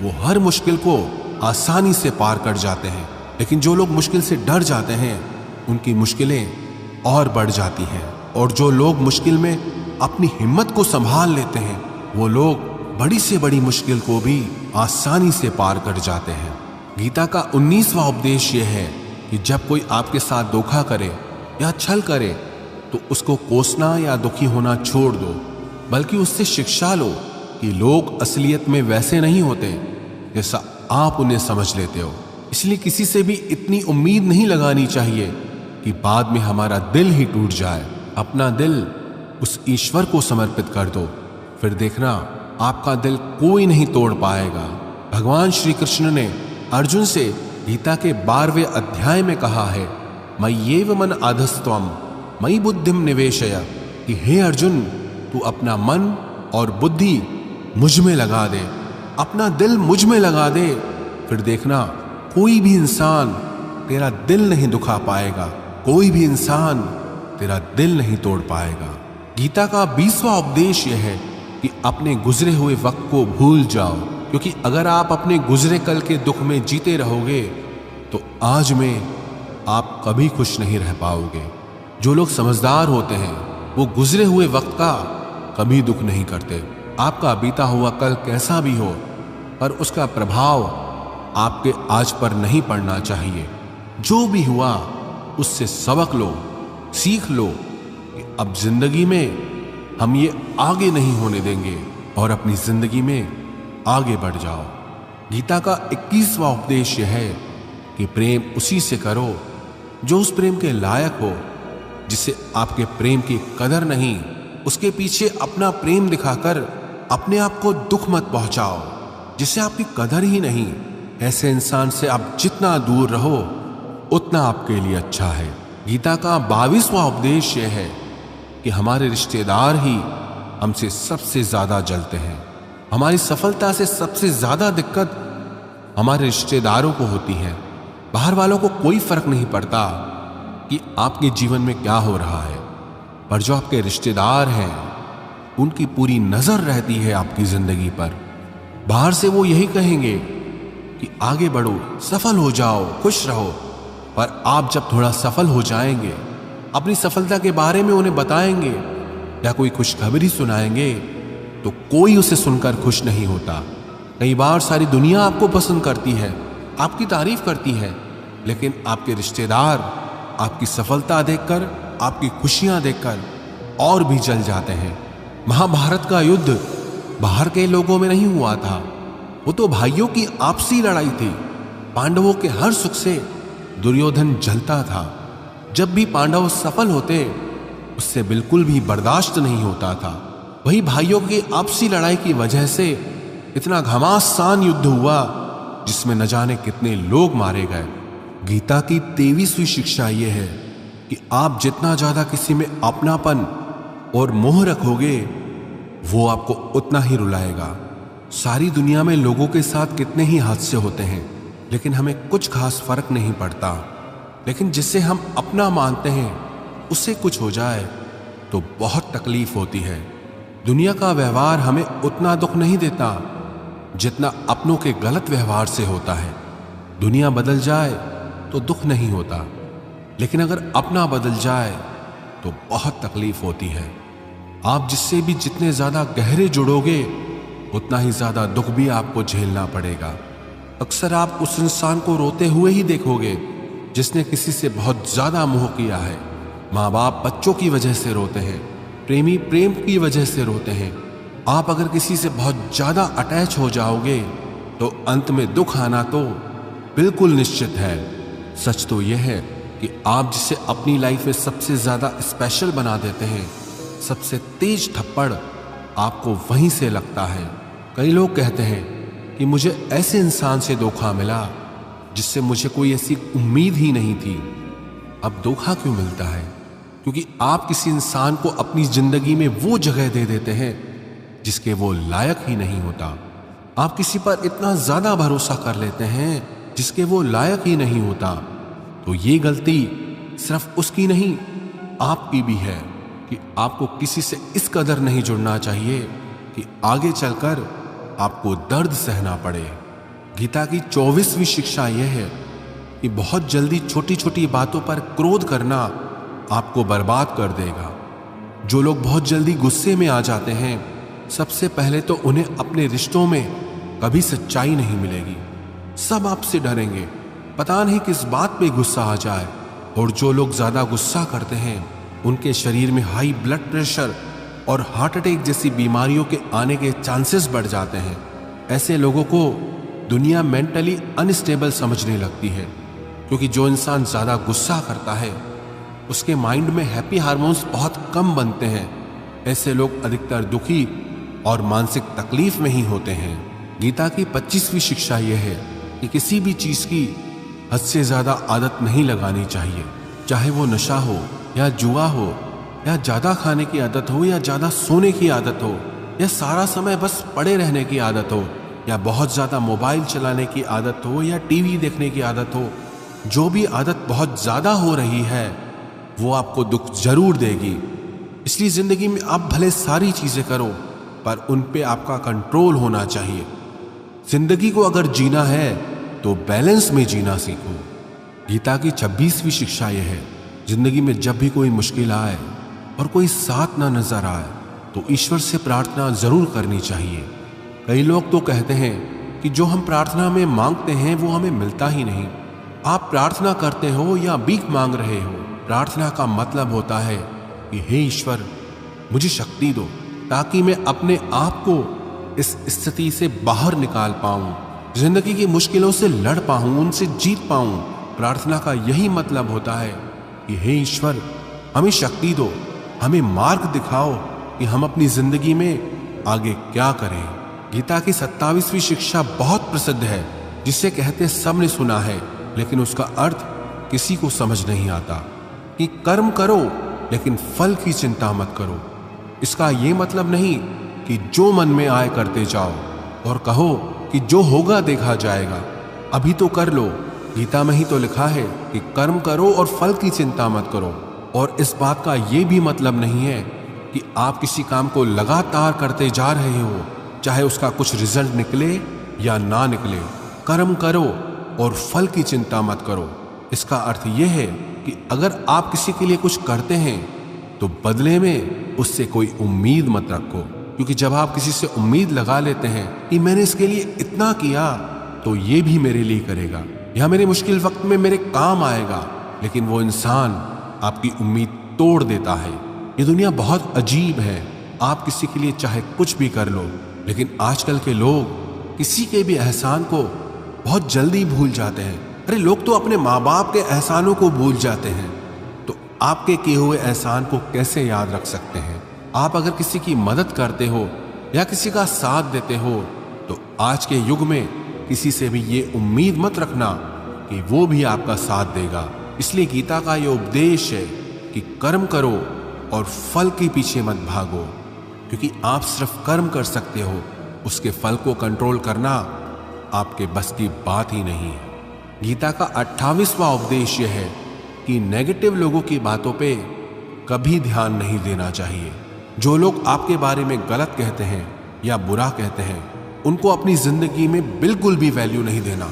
वो हर मुश्किल को आसानी से पार कर जाते हैं। लेकिन जो लोग मुश्किल से डर जाते हैं, उनकी मुश्किलें और बढ़ जाती हैं। और जो लोग मुश्किल में अपनी हिम्मत को संभाल लेते हैं, वो लोग बड़ी से बड़ी मुश्किल को भी आसानी से पार कर जाते हैं। गीता का 19वां उपदेश यह है कि जब कोई आपके साथ धोखा करे या छल करे तो उसको कोसना या दुखी होना छोड़ दो, बल्कि उससे शिक्षा लो कि लोग असलियत में वैसे नहीं होते जैसा आप उन्हें समझ लेते हो। इसलिए किसी से भी इतनी उम्मीद नहीं लगानी चाहिए कि बाद में हमारा दिल ही टूट जाए। अपना दिल उस ईश्वर को समर्पित कर दो, फिर देखना आपका दिल कोई नहीं तोड़ पाएगा। भगवान श्री कृष्ण ने अर्जुन से गीता के 12वें अध्याय में कहा है, मय्येव मन आधस्त्वम मयि बुद्धिम निवेशय, कि हे अर्जुन, तू अपना मन और बुद्धि मुझ में लगा दे, अपना दिल मुझ में लगा दे, फिर देखना कोई भी इंसान तेरा दिल नहीं दुखा पाएगा, कोई भी इंसान तेरा दिल नहीं तोड़ पाएगा। गीता का 20वां उपदेश यह है कि अपने गुजरे हुए वक्त को भूल जाओ, क्योंकि अगर आप अपने गुजरे कल के दुख में जीते रहोगे तो आज में आप कभी खुश नहीं रह पाओगे। जो लोग समझदार होते हैं वो गुजरे हुए वक्त का कभी दुख नहीं करते। आपका बीता हुआ कल कैसा भी हो, पर उसका प्रभाव आपके आज पर नहीं पड़ना चाहिए। जो भी हुआ उससे सबक लो, सीख लो कि अब जिंदगी में हम ये आगे नहीं होने देंगे और अपनी जिंदगी में आगे बढ़ जाओ। गीता का 21वां उपदेश यह है कि प्रेम उसी से करो जो उस प्रेम के लायक हो, जिसे आपके प्रेम की कदर नहीं, उसके पीछे अपना प्रेम दिखाकर अपने आप को दुख मत पहुंचाओ, जिसे आपकी कदर ही नहीं। ऐसे इंसान से आप जितना दूर रहो उतना आपके लिए अच्छा है। गीता का 22वां उपदेश यह है कि हमारे रिश्तेदार ही हमसे सबसे ज्यादा जलते हैं। हमारी सफलता से सबसे ज्यादा दिक्कत हमारे रिश्तेदारों को होती है। बाहर वालों को कोई फर्क नहीं पड़ता कि आपके जीवन में क्या हो रहा है, पर जो आपके रिश्तेदार हैं उनकी पूरी नजर रहती है आपकी जिंदगी पर। बाहर से वो यही कहेंगे कि आगे बढ़ो, सफल हो जाओ, खुश रहो, पर आप जब थोड़ा सफल हो जाएंगे, अपनी सफलता के बारे में उन्हें बताएंगे या कोई खुशखबरी सुनाएंगे, तो कोई उसे सुनकर खुश नहीं होता। कई बार सारी दुनिया आपको पसंद करती है, आपकी तारीफ करती है, लेकिन आपके रिश्तेदार आपकी सफलता देखकर, आपकी खुशियां देखकर और भी जल जाते हैं। महाभारत का युद्ध बाहर के लोगों में नहीं हुआ था, वो तो भाइयों की आपसी लड़ाई थी। पांडवों के हर सुख से दुर्योधन जलता था। जब भी पांडव सफल होते उससे बिल्कुल भी बर्दाश्त नहीं होता था। वही भाइयों की आपसी लड़ाई की वजह से इतना घमासान युद्ध हुआ जिसमें न जाने कितने लोग मारे गए। गीता की 23वीं शिक्षा यह है कि आप जितना ज्यादा किसी में अपनापन और मोह रखोगे, वो आपको उतना ही रुलाएगा। सारी दुनिया में लोगों के साथ कितने ही हादसे होते हैं, लेकिन हमें कुछ खास फर्क नहीं पड़ता। लेकिन जिसे हम अपना मानते हैं उससे कुछ हो जाए तो बहुत तकलीफ होती है। दुनिया का व्यवहार हमें उतना दुख नहीं देता जितना अपनों के गलत व्यवहार से होता है। दुनिया बदल जाए तो दुख नहीं होता, लेकिन अगर अपना बदल जाए तो बहुत तकलीफ होती है। आप जिससे भी जितने ज्यादा गहरे जुड़ोगे उतना ही ज्यादा दुख भी आपको झेलना पड़ेगा। अक्सर आप उस इंसान को रोते हुए ही देखोगे जिसने किसी से बहुत ज्यादा मोह किया है। माँ बाप बच्चों की वजह से रोते हैं, प्रेमी प्रेम की वजह से रोते हैं। आप अगर किसी से बहुत ज्यादा अटैच हो जाओगे तो अंत में दुख आना तो बिल्कुल निश्चित है। सच तो यह है कि आप जिसे अपनी लाइफ में सबसे ज्यादा स्पेशल बना देते हैं, सबसे तेज थप्पड़ आपको वहीं से लगता है। कई लोग कहते हैं कि मुझे ऐसे इंसान से धोखा मिला जिससे मुझे कोई ऐसी उम्मीद ही नहीं थी। अब धोखा क्यों मिलता है? क्योंकि आप किसी इंसान को अपनी जिंदगी में वो जगह दे देते हैं जिसके वो लायक ही नहीं होता। आप किसी पर इतना ज्यादा भरोसा कर लेते हैं जिसके वो लायक ही नहीं होता। तो ये गलती सिर्फ उसकी नहीं, आपकी भी है कि आपको किसी से इस कदर नहीं जुड़ना चाहिए कि आगे चलकर आपको दर्द सहना पड़े। गीता की 24वीं शिक्षा यह है कि बहुत जल्दी छोटी छोटी बातों पर क्रोध करना आपको बर्बाद कर देगा। जो लोग बहुत जल्दी गुस्से में आ जाते हैं, सबसे पहले तो उन्हें अपने रिश्तों में कभी सच्चाई नहीं मिलेगी। सब आपसे डरेंगे, पता नहीं किस बात पे गुस्सा आ जाए। और जो लोग ज्यादा गुस्सा करते हैं, उनके शरीर में हाई ब्लड प्रेशर और हार्ट अटैक जैसी बीमारियों के आने के चांसेस बढ़ जाते हैं। ऐसे लोगों को दुनिया मेंटली अनस्टेबल समझने लगती है, क्योंकि जो इंसान ज्यादा गुस्सा करता है उसके माइंड में हैप्पी हार्मोन्स बहुत कम बनते हैं। ऐसे लोग अधिकतर दुखी और मानसिक तकलीफ में ही होते हैं। गीता की 25वीं शिक्षा यह है कि किसी भी चीज की हद से ज्यादा आदत नहीं लगानी चाहिए, चाहे वो नशा हो या जुआ हो या ज्यादा खाने की आदत हो या ज्यादा सोने की आदत हो या सारा समय बस पड़े रहने की आदत हो या बहुत ज्यादा मोबाइल चलाने की आदत हो या टीवी देखने की आदत हो। जो भी आदत बहुत ज्यादा हो रही है वो आपको दुख जरूर देगी। इसलिए जिंदगी में आप भले सारी चीजें करो, पर उन पे आपका कंट्रोल होना चाहिए। जिंदगी को अगर जीना है तो बैलेंस में जीना सीखो। गीता की 26वीं शिक्षा यह है, जिंदगी में जब भी कोई मुश्किल आए और कोई साथ ना नजर आए तो ईश्वर से प्रार्थना जरूर करनी चाहिए। कई लोग तो कहते हैं कि जो हम प्रार्थना में मांगते हैं वो हमें मिलता ही नहीं। आप प्रार्थना करते हो या भीख मांग रहे हो, प्रार्थना का मतलब होता है कि हे ईश्वर, मुझे शक्ति दो ताकि मैं अपने आप को इस स्थिति से बाहर निकाल पाऊं, जिंदगी की मुश्किलों से लड़ पाऊं, उनसे जीत पाऊं। प्रार्थना का यही मतलब होता है कि हे ईश्वर, हमें शक्ति दो, हमें मार्ग दिखाओ कि हम अपनी जिंदगी में आगे क्या करें। गीता की 27वीं शिक्षा बहुत प्रसिद्ध है, जिसे कहते सब ने सुना है, लेकिन उसका अर्थ किसी को समझ नहीं आता कि कर्म करो लेकिन फल की चिंता मत करो। इसका यह मतलब नहीं कि जो मन में आए करते जाओ और कहो कि जो होगा देखा जाएगा, अभी तो कर लो। गीता में ही तो लिखा है कि कर्म करो और फल की चिंता मत करो। और इस बात का यह भी मतलब नहीं है कि आप किसी काम को लगातार करते जा रहे हो, चाहे उसका कुछ रिजल्ट निकले या ना निकले। कर्म करो और फल की चिंता मत करो। इसका अर्थ यह है कि अगर आप किसी के लिए कुछ करते हैं तो बदले में उससे कोई उम्मीद मत रखो, क्योंकि जब आप किसी से उम्मीद लगा लेते हैं कि मैंने इसके लिए इतना किया तो ये भी मेरे लिए करेगा या मेरे मुश्किल वक्त में मेरे काम आएगा, लेकिन वो इंसान आपकी उम्मीद तोड़ देता है। ये दुनिया बहुत अजीब है। आप किसी के लिए चाहे कुछ भी कर लो, लेकिन आजकल के लोग किसी के भी एहसान को बहुत जल्दी भूल जाते हैं। अरे लोग तो अपने माँ बाप के एहसानों को भूल जाते हैं, तो आपके किए हुए एहसान को कैसे याद रख सकते हैं। आप अगर किसी की मदद करते हो या किसी का साथ देते हो तो आज के युग में किसी से भी ये उम्मीद मत रखना कि वो भी आपका साथ देगा। इसलिए गीता का ये उपदेश है कि कर्म करो और फल के पीछे मत भागो, क्योंकि आप सिर्फ कर्म कर सकते हो, उसके फल को कंट्रोल करना आपके बस की बात ही नहीं है। गीता का 28वां उपदेश यह है कि नेगेटिव लोगों की बातों पे कभी ध्यान नहीं देना चाहिए। जो लोग आपके बारे में गलत कहते हैं या बुरा कहते हैं, उनको अपनी जिंदगी में बिल्कुल भी वैल्यू नहीं देना।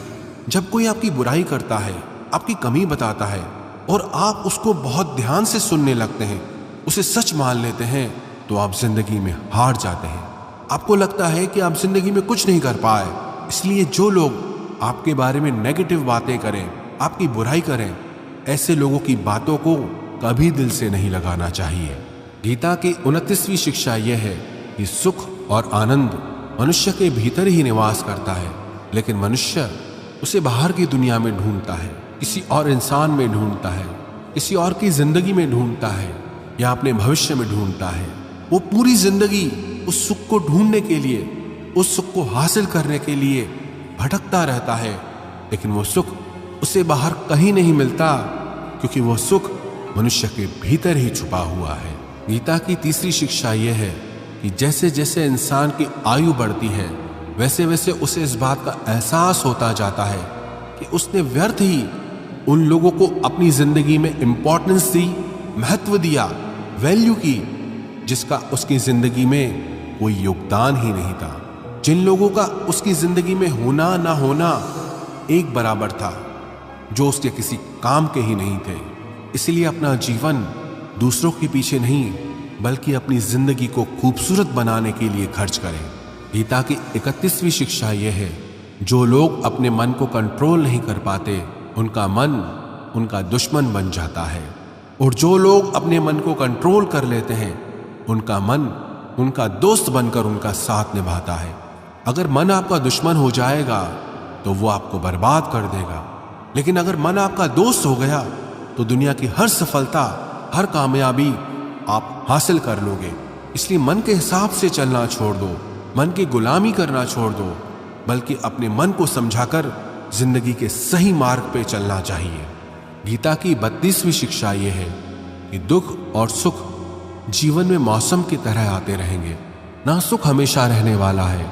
जब कोई आपकी बुराई करता है, आपकी कमी बताता है और आप उसको बहुत ध्यान से सुनने लगते हैं, उसे सच मान लेते हैं, तो आप जिंदगी में हार जाते हैं। आपको लगता है कि आप जिंदगी में कुछ नहीं कर पाए। इसलिए जो लोग आपके बारे में नेगेटिव बातें करें, आपकी बुराई करें, ऐसे लोगों की बातों को कभी दिल से नहीं लगाना चाहिए। गीता की 29वीं शिक्षा यह है कि सुख और आनंद मनुष्य के भीतर ही निवास करता है, लेकिन मनुष्य उसे बाहर की दुनिया में ढूंढता है, किसी और इंसान में ढूंढता है, किसी और की जिंदगी में ढूंढता है या अपने भविष्य में ढूंढता है। वो पूरी जिंदगी उस सुख को ढूंढने के लिए, उस सुख को हासिल करने के लिए भटकता रहता है, लेकिन वो सुख उसे बाहर कहीं नहीं मिलता, क्योंकि वो सुख मनुष्य के भीतर ही छुपा हुआ है। गीता की 3री शिक्षा यह है कि जैसे जैसे इंसान की आयु बढ़ती है, वैसे वैसे उसे इस बात का एहसास होता जाता है कि उसने व्यर्थ ही उन लोगों को अपनी जिंदगी में इंपॉर्टेंस दी, महत्व दिया, वैल्यू की, जिसका उसकी जिंदगी में कोई योगदान ही नहीं था। जिन लोगों का उसकी जिंदगी में होना ना होना एक बराबर था, जो उसके किसी काम के ही नहीं थे। इसलिए अपना जीवन दूसरों के पीछे नहीं, बल्कि अपनी जिंदगी को खूबसूरत बनाने के लिए खर्च करें। गीता की 31वीं शिक्षा यह है, जो लोग अपने मन को कंट्रोल नहीं कर पाते, उनका मन उनका दुश्मन बन जाता है, और जो लोग अपने मन को कंट्रोल कर लेते हैं, उनका मन उनका दोस्त बनकर उनका साथ निभाता है। अगर मन आपका दुश्मन हो जाएगा तो वो आपको बर्बाद कर देगा, लेकिन अगर मन आपका दोस्त हो गया तो दुनिया की हर सफलता, हर कामयाबी आप हासिल कर लोगे। इसलिए मन के हिसाब से चलना छोड़ दो, मन की गुलामी करना छोड़ दो, बल्कि अपने मन को समझाकर जिंदगी के सही मार्ग पे चलना चाहिए। गीता की 32वीं शिक्षा यह है कि दुख और सुख जीवन में मौसम की तरह आते रहेंगे। ना सुख हमेशा रहने वाला है,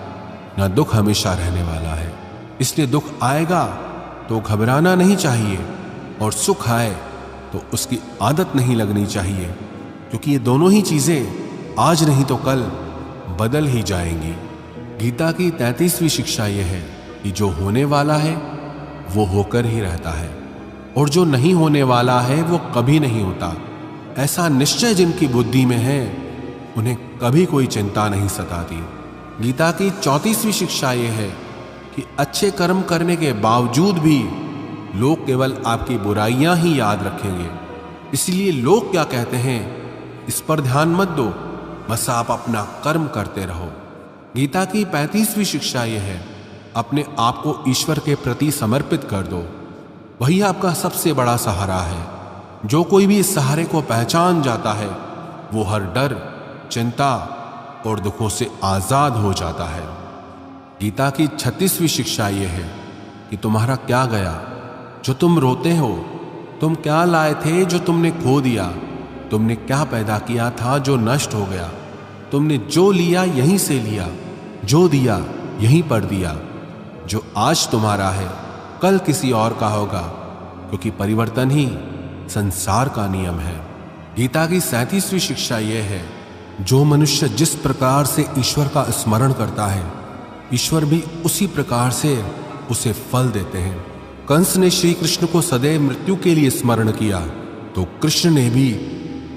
ना दुख हमेशा रहने वाला है। इसलिए दुख आएगा तो घबराना नहीं चाहिए, और सुख आए तो उसकी आदत नहीं लगनी चाहिए, क्योंकि ये दोनों ही चीजें आज नहीं तो कल बदल ही जाएंगी। गीता की 33वीं शिक्षा यह है कि जो होने वाला है वो होकर ही रहता है, और जो नहीं होने वाला है वो कभी नहीं होता। ऐसा निश्चय जिनकी बुद्धि में है, उन्हें कभी कोई चिंता नहीं सताती। गीता की 34वीं शिक्षा यह है कि अच्छे कर्म करने के बावजूद भी लोग केवल आपकी बुराइयां ही याद रखेंगे। इसलिए लोग क्या कहते हैं इस पर ध्यान मत दो, बस आप अपना कर्म करते रहो। गीता की 35वीं शिक्षा यह है, अपने आप को ईश्वर के प्रति समर्पित कर दो, वही आपका सबसे बड़ा सहारा है। जो कोई भी इस सहारे को पहचान जाता है, वो हर डर, चिंता और दुखों से आजाद हो जाता है। गीता की 36वीं शिक्षा यह है कि तुम्हारा क्या गया जो तुम रोते हो, तुम क्या लाए थे जो तुमने खो दिया, तुमने क्या पैदा किया था जो नष्ट हो गया, तुमने जो लिया यहीं से लिया, जो दिया यहीं पर दिया। जो आज तुम्हारा है कल किसी और का होगा, क्योंकि परिवर्तन ही संसार का नियम है। गीता की 37वीं शिक्षा यह है, जो मनुष्य जिस प्रकार से ईश्वर का स्मरण करता है, ईश्वर भी उसी प्रकार से उसे फल देते हैं। कंस ने श्री कृष्ण को सदैव मृत्यु के लिए स्मरण किया, तो कृष्ण ने भी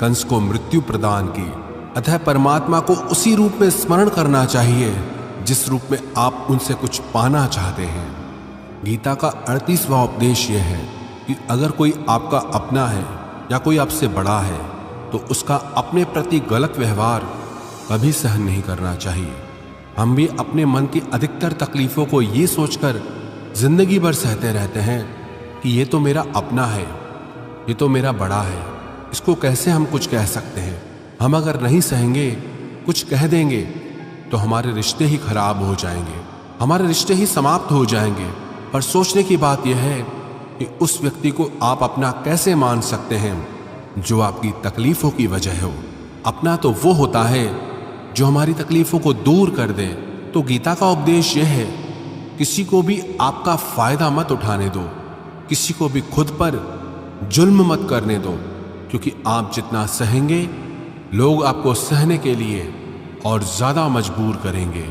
कंस को मृत्यु प्रदान की। अतः परमात्मा को उसी रूप में स्मरण करना चाहिए जिस रूप में आप उनसे कुछ पाना चाहते हैं। गीता का 38वां उपदेश यह है कि अगर कोई आपका अपना है या कोई आपसे बड़ा है, तो उसका अपने प्रति गलत व्यवहार कभी सहन नहीं करना चाहिए। हम भी अपने मन की अधिकतर तकलीफों को ये सोचकर जिंदगी भर सहते रहते हैं कि ये तो मेरा अपना है, ये तो मेरा बड़ा है, इसको कैसे हम कुछ कह सकते हैं। हम अगर नहीं सहेंगे, कुछ कह देंगे, तो हमारे रिश्ते ही खराब हो जाएंगे, हमारे रिश्ते ही समाप्त हो जाएंगे। पर सोचने की बात यह है कि उस व्यक्ति को आप अपना कैसे मान सकते हैं जो आपकी तकलीफों की वजह हो। अपना तो वो होता है जो हमारी तकलीफों को दूर कर दे। तो गीता का उपदेश यह है, किसी को भी आपका फायदा मत उठाने दो, किसी को भी खुद पर जुल्म मत करने दो, क्योंकि आप जितना सहेंगे, लोग आपको सहने के लिए और ज्यादा मजबूर करेंगे।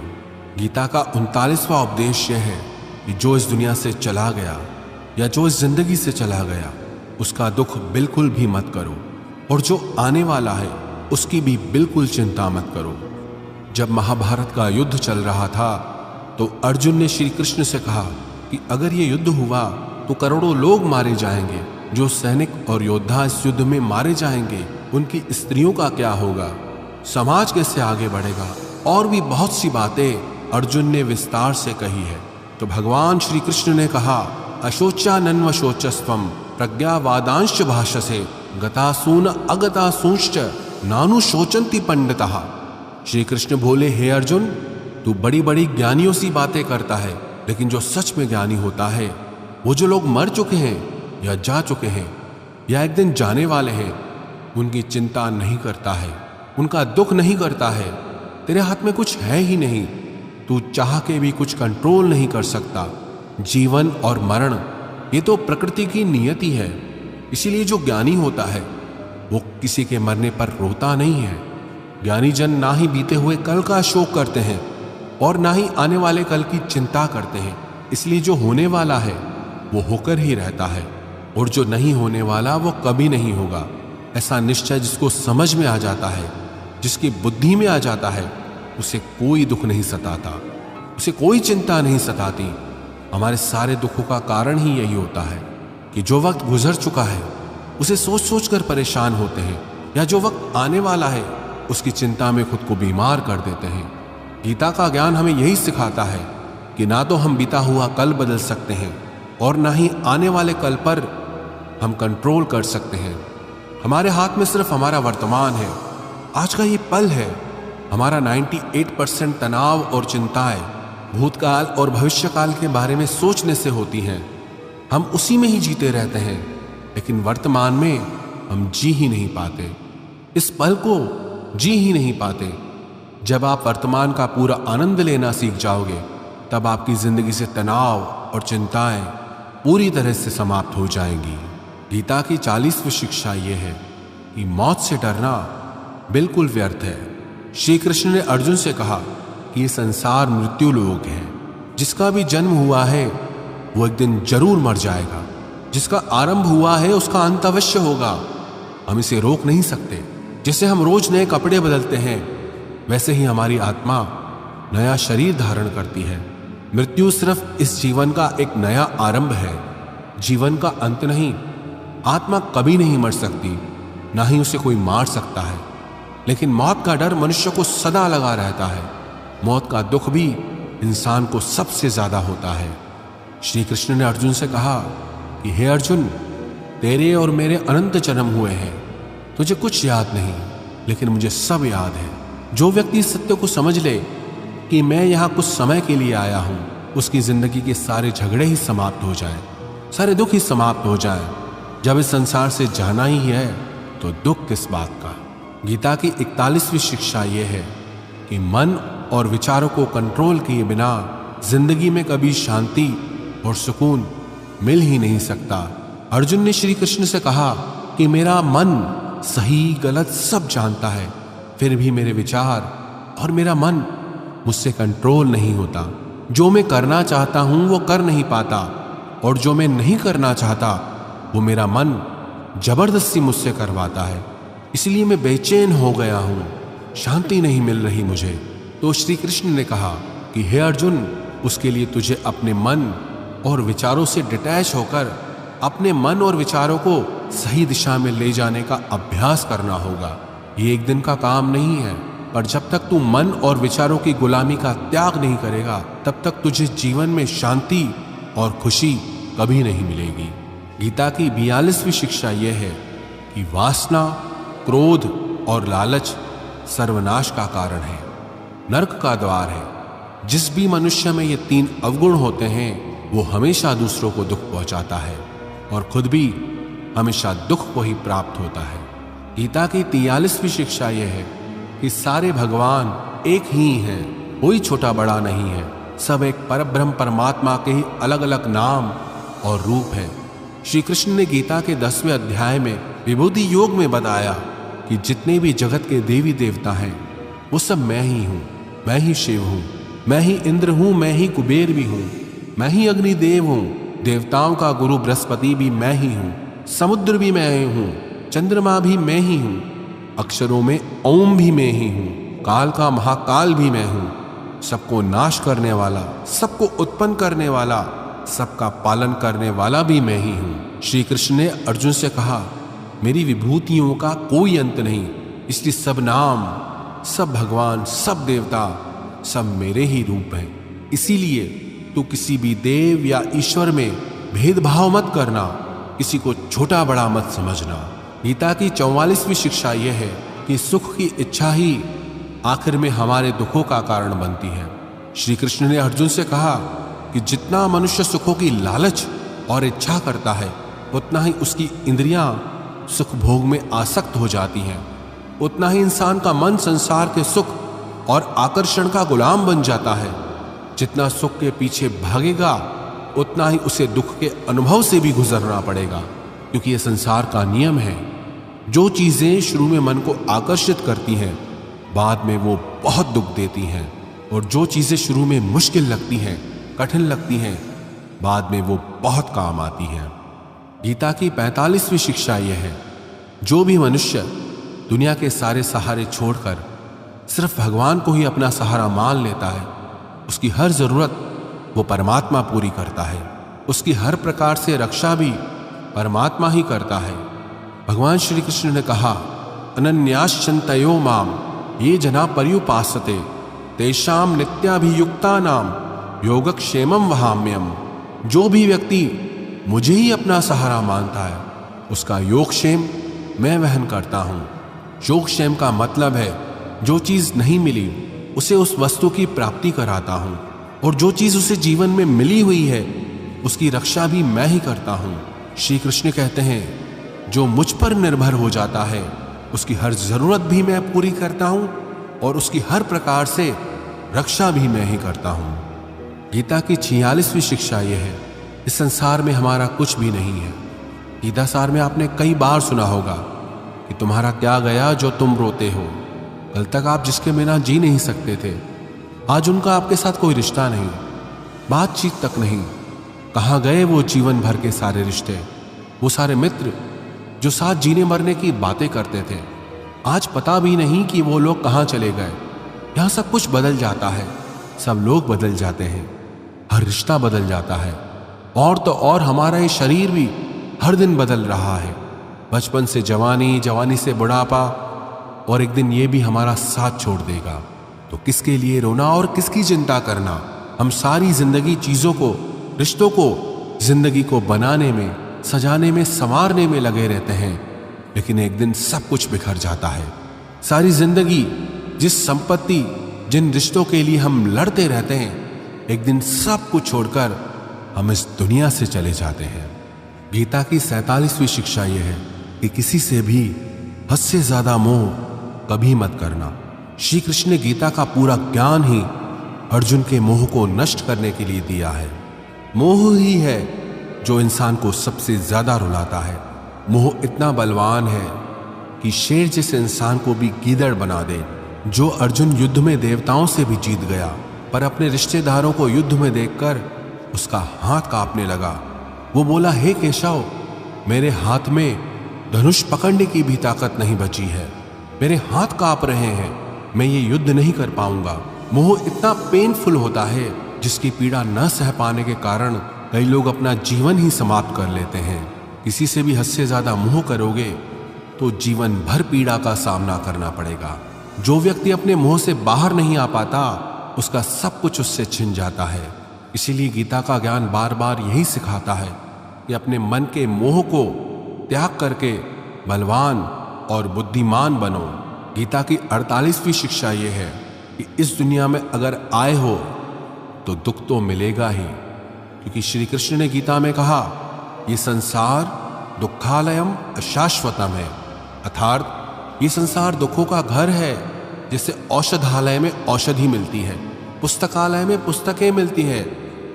गीता का 39वां उपदेश यह है कि जो इस दुनिया से चला गया या जो इस जिंदगी से चला गया, उसका दुख बिल्कुल भी मत करो, और जो आने वाला है उसकी भी बिल्कुल चिंता मत करो। जब महाभारत का युद्ध चल रहा था, तो अर्जुन ने श्री कृष्ण से कहा कि अगर ये युद्ध हुआ तो करोड़ों लोग मारे जाएंगे, जो सैनिक और योद्धा इस युद्ध में मारे जाएंगे उनकी स्त्रियों का क्या होगा, समाज कैसे आगे बढ़ेगा, और भी बहुत सी बातें अर्जुन ने विस्तार से कही है। तो भगवान श्री कृष्ण ने कहा, अशोचानन्व शोचस्त्वम प्रज्ञावादांश भाषसे गतासून अगतासूंश्च नानु शोचंती पंडितः। श्री कृष्ण बोले, हे अर्जुन, तू बड़ी बड़ी ज्ञानियों सी बातें करता है, लेकिन जो सच में ज्ञानी होता है, वो जो लोग मर चुके हैं या जा चुके हैं या एक दिन जाने वाले हैं, उनकी चिंता नहीं करता है, उनका दुख नहीं करता है। तेरे हाथ में कुछ है ही नहीं, तू चाह के भी कुछ कंट्रोल नहीं कर सकता। जीवन और मरण ये तो प्रकृति की नियति है। इसीलिए जो ज्ञानी होता है वो किसी के मरने पर रोता नहीं है। ज्ञानी जन ना ही बीते हुए कल का शोक करते हैं और ना ही आने वाले कल की चिंता करते हैं। इसलिए जो होने वाला है वो होकर ही रहता है, और जो नहीं होने वाला वो कभी नहीं होगा। ऐसा निश्चय जिसको समझ में आ जाता है, जिसकी बुद्धि में आ जाता है, उसे कोई दुख नहीं सताता, उसे कोई चिंता नहीं सताती। हमारे सारे दुखों का कारण ही यही होता है कि जो वक्त गुजर चुका है उसे सोच सोच कर परेशान होते हैं, या जो वक्त आने वाला है उसकी चिंता में खुद को बीमार कर देते हैं। गीता का ज्ञान हमें यही सिखाता है कि ना तो हम बीता हुआ कल बदल सकते हैं और ना ही आने वाले कल पर हम कंट्रोल कर सकते हैं। हमारे हाथ में सिर्फ हमारा वर्तमान है, आज का ये पल है। हमारा 98% तनाव और चिंताएं भूतकाल और भविष्यकाल के बारे में सोचने से होती हैं। हम उसी में ही जीते रहते हैं, लेकिन वर्तमान में हम जी ही नहीं पाते, इस पल को जी ही नहीं पाते। जब आप वर्तमान का पूरा आनंद लेना सीख जाओगे, तब आपकी जिंदगी से तनाव और चिंताएं पूरी तरह से समाप्त हो जाएंगी। गीता की 40वीं शिक्षा यह है कि मौत से डरना बिल्कुल व्यर्थ है। श्री कृष्ण ने अर्जुन से कहा कि ये संसार मृत्यु लोक है। जिसका भी जन्म हुआ है वो एक दिन जरूर मर जाएगा। जिसका आरंभ हुआ है उसका अंत अवश्य होगा। हम इसे रोक नहीं सकते। जैसे हम रोज नए कपड़े बदलते हैं, वैसे ही हमारी आत्मा नया शरीर धारण करती है। मृत्यु सिर्फ इस जीवन का एक नया आरंभ है, जीवन का अंत नहीं। आत्मा कभी नहीं मर सकती, ना ही उसे कोई मार सकता है। लेकिन मौत का डर मनुष्य को सदा लगा रहता है। मौत का दुख भी इंसान को सबसे ज्यादा होता है। श्री कृष्ण ने अर्जुन से कहा कि हे अर्जुन, तेरे और मेरे अनंत जन्म हुए हैं, तुझे कुछ याद नहीं, लेकिन मुझे सब याद है। जो व्यक्ति इस सत्य को समझ ले कि मैं यहाँ कुछ समय के लिए आया हूँ, उसकी जिंदगी के सारे झगड़े ही समाप्त हो जाएं, सारे दुख ही समाप्त हो जाएं। जब इस संसार से जाना ही है तो दुख किस बात का। गीता की 41वीं शिक्षा यह है कि मन और विचारों को कंट्रोल किए बिना जिंदगी में कभी शांति और सुकून मिल ही नहीं सकता। अर्जुन ने श्री कृष्ण से कहा कि मेरा मन सही गलत सब जानता है, फिर भी मेरे विचार और मेरा मन मुझसे कंट्रोल नहीं होता। जो मैं करना चाहता हूं वो कर नहीं पाता, और जो मैं नहीं करना चाहता वो मेरा मन जबरदस्ती मुझसे करवाता है। इसलिए मैं बेचैन हो गया हूं, शांति नहीं मिल रही मुझे। तो श्री कृष्ण ने कहा कि हे अर्जुन, उसके लिए तुझे अपने मन और विचारों से डिटैच होकर अपने मन और विचारों को सही दिशा में ले जाने का अभ्यास करना होगा। ये एक दिन का काम नहीं है, पर जब तक तू मन और विचारों की गुलामी का त्याग नहीं करेगा, तब तक तुझे जीवन में शांति और खुशी कभी नहीं मिलेगी। गीता की 42वीं शिक्षा यह है कि वासना, क्रोध और लालच सर्वनाश का कारण है, नरक का द्वार है। जिस भी मनुष्य में ये 3 अवगुण होते हैं वो हमेशा दूसरों को दुख पहुंचाता है और खुद भी हमेशा दुख को ही प्राप्त होता है। गीता की 43वीं शिक्षा यह है कि सारे भगवान एक ही हैं, कोई छोटा बड़ा नहीं है। सब एक परब्रह्म परमात्मा के ही अलग अलग नाम और रूप है। श्री कृष्ण ने गीता के 10वें अध्याय में विभूति योग में बताया कि जितने भी जगत के देवी देवता हैं वो सब मैं ही हूँ। मैं ही शिव हूँ, मैं ही इंद्र हूँ, मैं ही कुबेर भी हूँ, मैं ही अग्निदेव हूँ, देवताओं का गुरु बृहस्पति भी मैं ही हूँ, समुद्र भी मैं ही हूँ, चंद्रमा भी मैं ही हूँ, अक्षरों में ओम भी मैं ही हूँ, काल का महाकाल भी मैं हूँ, सबको नाश करने वाला, सबको उत्पन्न करने वाला, सबका पालन करने वाला भी मैं ही हूँ। श्री कृष्ण ने अर्जुन से कहा, मेरी विभूतियों का कोई अंत नहीं, इसलिए सब नाम, सब भगवान, सब देवता, सब मेरे ही रूप हैं। इसीलिए तू किसी भी देव या ईश्वर में भेदभाव मत करना, किसी को छोटा बड़ा मत समझना। गीता की 44वीं शिक्षा यह है कि सुख की इच्छा ही आखिर में हमारे दुखों का कारण बनती है। श्री कृष्ण ने अर्जुन से कहा कि जितना मनुष्य सुखों की लालच और इच्छा करता है, उतना ही उसकी इंद्रियां सुख भोग में आसक्त हो जाती हैं, उतना ही इंसान का मन संसार के सुख और आकर्षण का गुलाम बन जाता है। जितना सुख के पीछे भागेगा, उतना ही उसे दुख के अनुभव से भी गुजरना पड़ेगा, क्योंकि यह संसार का नियम है। जो चीजें शुरू में मन को आकर्षित करती हैं, बाद में वो बहुत दुख देती हैं, और जो चीजें शुरू में मुश्किल लगती हैं, कठिन लगती हैं, बाद में वो बहुत काम आती हैं। गीता की 45वीं शिक्षा यह है, जो भी मनुष्य दुनिया के सारे सहारे छोड़कर सिर्फ भगवान को ही अपना सहारा मान लेता है, उसकी हर जरूरत वो परमात्मा पूरी करता है। उसकी हर प्रकार से रक्षा भी परमात्मा ही करता है। भगवान श्री कृष्ण ने कहा, अनन्याश्चिन्तयो माम ये जना पर्युपासते तेषाम नित्याभियुक्तानाम योगक्षेमम वहाम्यम। जो भी व्यक्ति मुझे ही अपना सहारा मानता है, उसका योगक्षेम मैं वहन करता हूं। योगक्षेम का मतलब है जो चीज नहीं मिली उसे उस वस्तु की प्राप्ति कराता हूं, और जो चीज उसे जीवन में मिली हुई है उसकी रक्षा भी मैं ही करता हूं। श्री कृष्ण कहते हैं, जो मुझ पर निर्भर हो जाता है उसकी हर जरूरत भी मैं पूरी करता हूं, और उसकी हर प्रकार से रक्षा भी मैं ही करता हूं। गीता की 46वीं शिक्षा यह है, इस संसार में हमारा कुछ भी नहीं है। गीता सार में आपने कई बार सुना होगा कि तुम्हारा क्या गया जो तुम रोते हो। कल तक आप जिसके बिना जी नहीं सकते थे, आज उनका आपके साथ कोई रिश्ता नहीं, बातचीत तक नहीं। कहाँ गए वो जीवन भर के सारे रिश्ते, वो सारे मित्र जो साथ जीने मरने की बातें करते थे। आज पता भी नहीं कि वो लोग कहाँ चले गए। यहाँ सब कुछ बदल जाता है, सब लोग बदल जाते हैं, हर रिश्ता बदल जाता है, और तो और हमारा ये शरीर भी हर दिन बदल रहा है। बचपन से जवानी, जवानी से बुढ़ापा, और एक दिन ये भी हमारा साथ छोड़ देगा। तो किसके लिए रोना और किसकी चिंता करना। हम सारी जिंदगी चीजों को, रिश्तों को, जिंदगी को बनाने में, सजाने में, संवारने में लगे रहते हैं, लेकिन एक दिन सब कुछ बिखर जाता है। सारी जिंदगी जिस संपत्ति, जिन रिश्तों के लिए हम लड़ते रहते हैं, एक दिन सब कुछ छोड़कर हम इस दुनिया से चले जाते हैं। गीता की 47वीं शिक्षा यह है कि किसी से भी हद से ज्यादा मोह कभी मत करना। श्री कृष्ण ने गीता का पूरा ज्ञान ही अर्जुन के मोह को नष्ट करने के लिए दिया है। मोह ही है जो इंसान को सबसे ज्यादा रुलाता है। मोह इतना बलवान है कि शेर जैसे इंसान को भी गीदड़ बना दे। जो अर्जुन युद्ध में देवताओं से भी जीत गया, पर अपने रिश्तेदारों को युद्ध में देखकर उसका हाथ कांपने लगा। वो बोला, हे केशव, मेरे हाथ में धनुष पकड़ने की भी ताकत नहीं बची है, मेरे हाथ कांप रहे हैं, मैं ये युद्ध नहीं कर पाऊंगा। मोह इतना पेनफुल होता है जिसकी पीड़ा न सह पाने के कारण कई लोग अपना जीवन ही समाप्त कर लेते हैं। किसी से भी हद से ज्यादा मोह करोगे तो जीवन भर पीड़ा का सामना करना पड़ेगा। जो व्यक्ति अपने मोह से बाहर नहीं आ पाता, उसका सब कुछ उससे छिन जाता है। इसीलिए गीता का ज्ञान बार बार यही सिखाता है कि अपने मन के मोह को त्याग करके बलवान और बुद्धिमान बनो। गीता की 48वीं शिक्षा यह है कि इस दुनिया में अगर आए हो तो दुख तो मिलेगा ही, क्योंकि श्री कृष्ण ने गीता में कहा, ये संसार दुखालयम अशाश्वतम है, अर्थात ये संसार दुखों का घर है। जैसे औषधालय में औषधि मिलती है, पुस्तकालय में पुस्तकें मिलती है,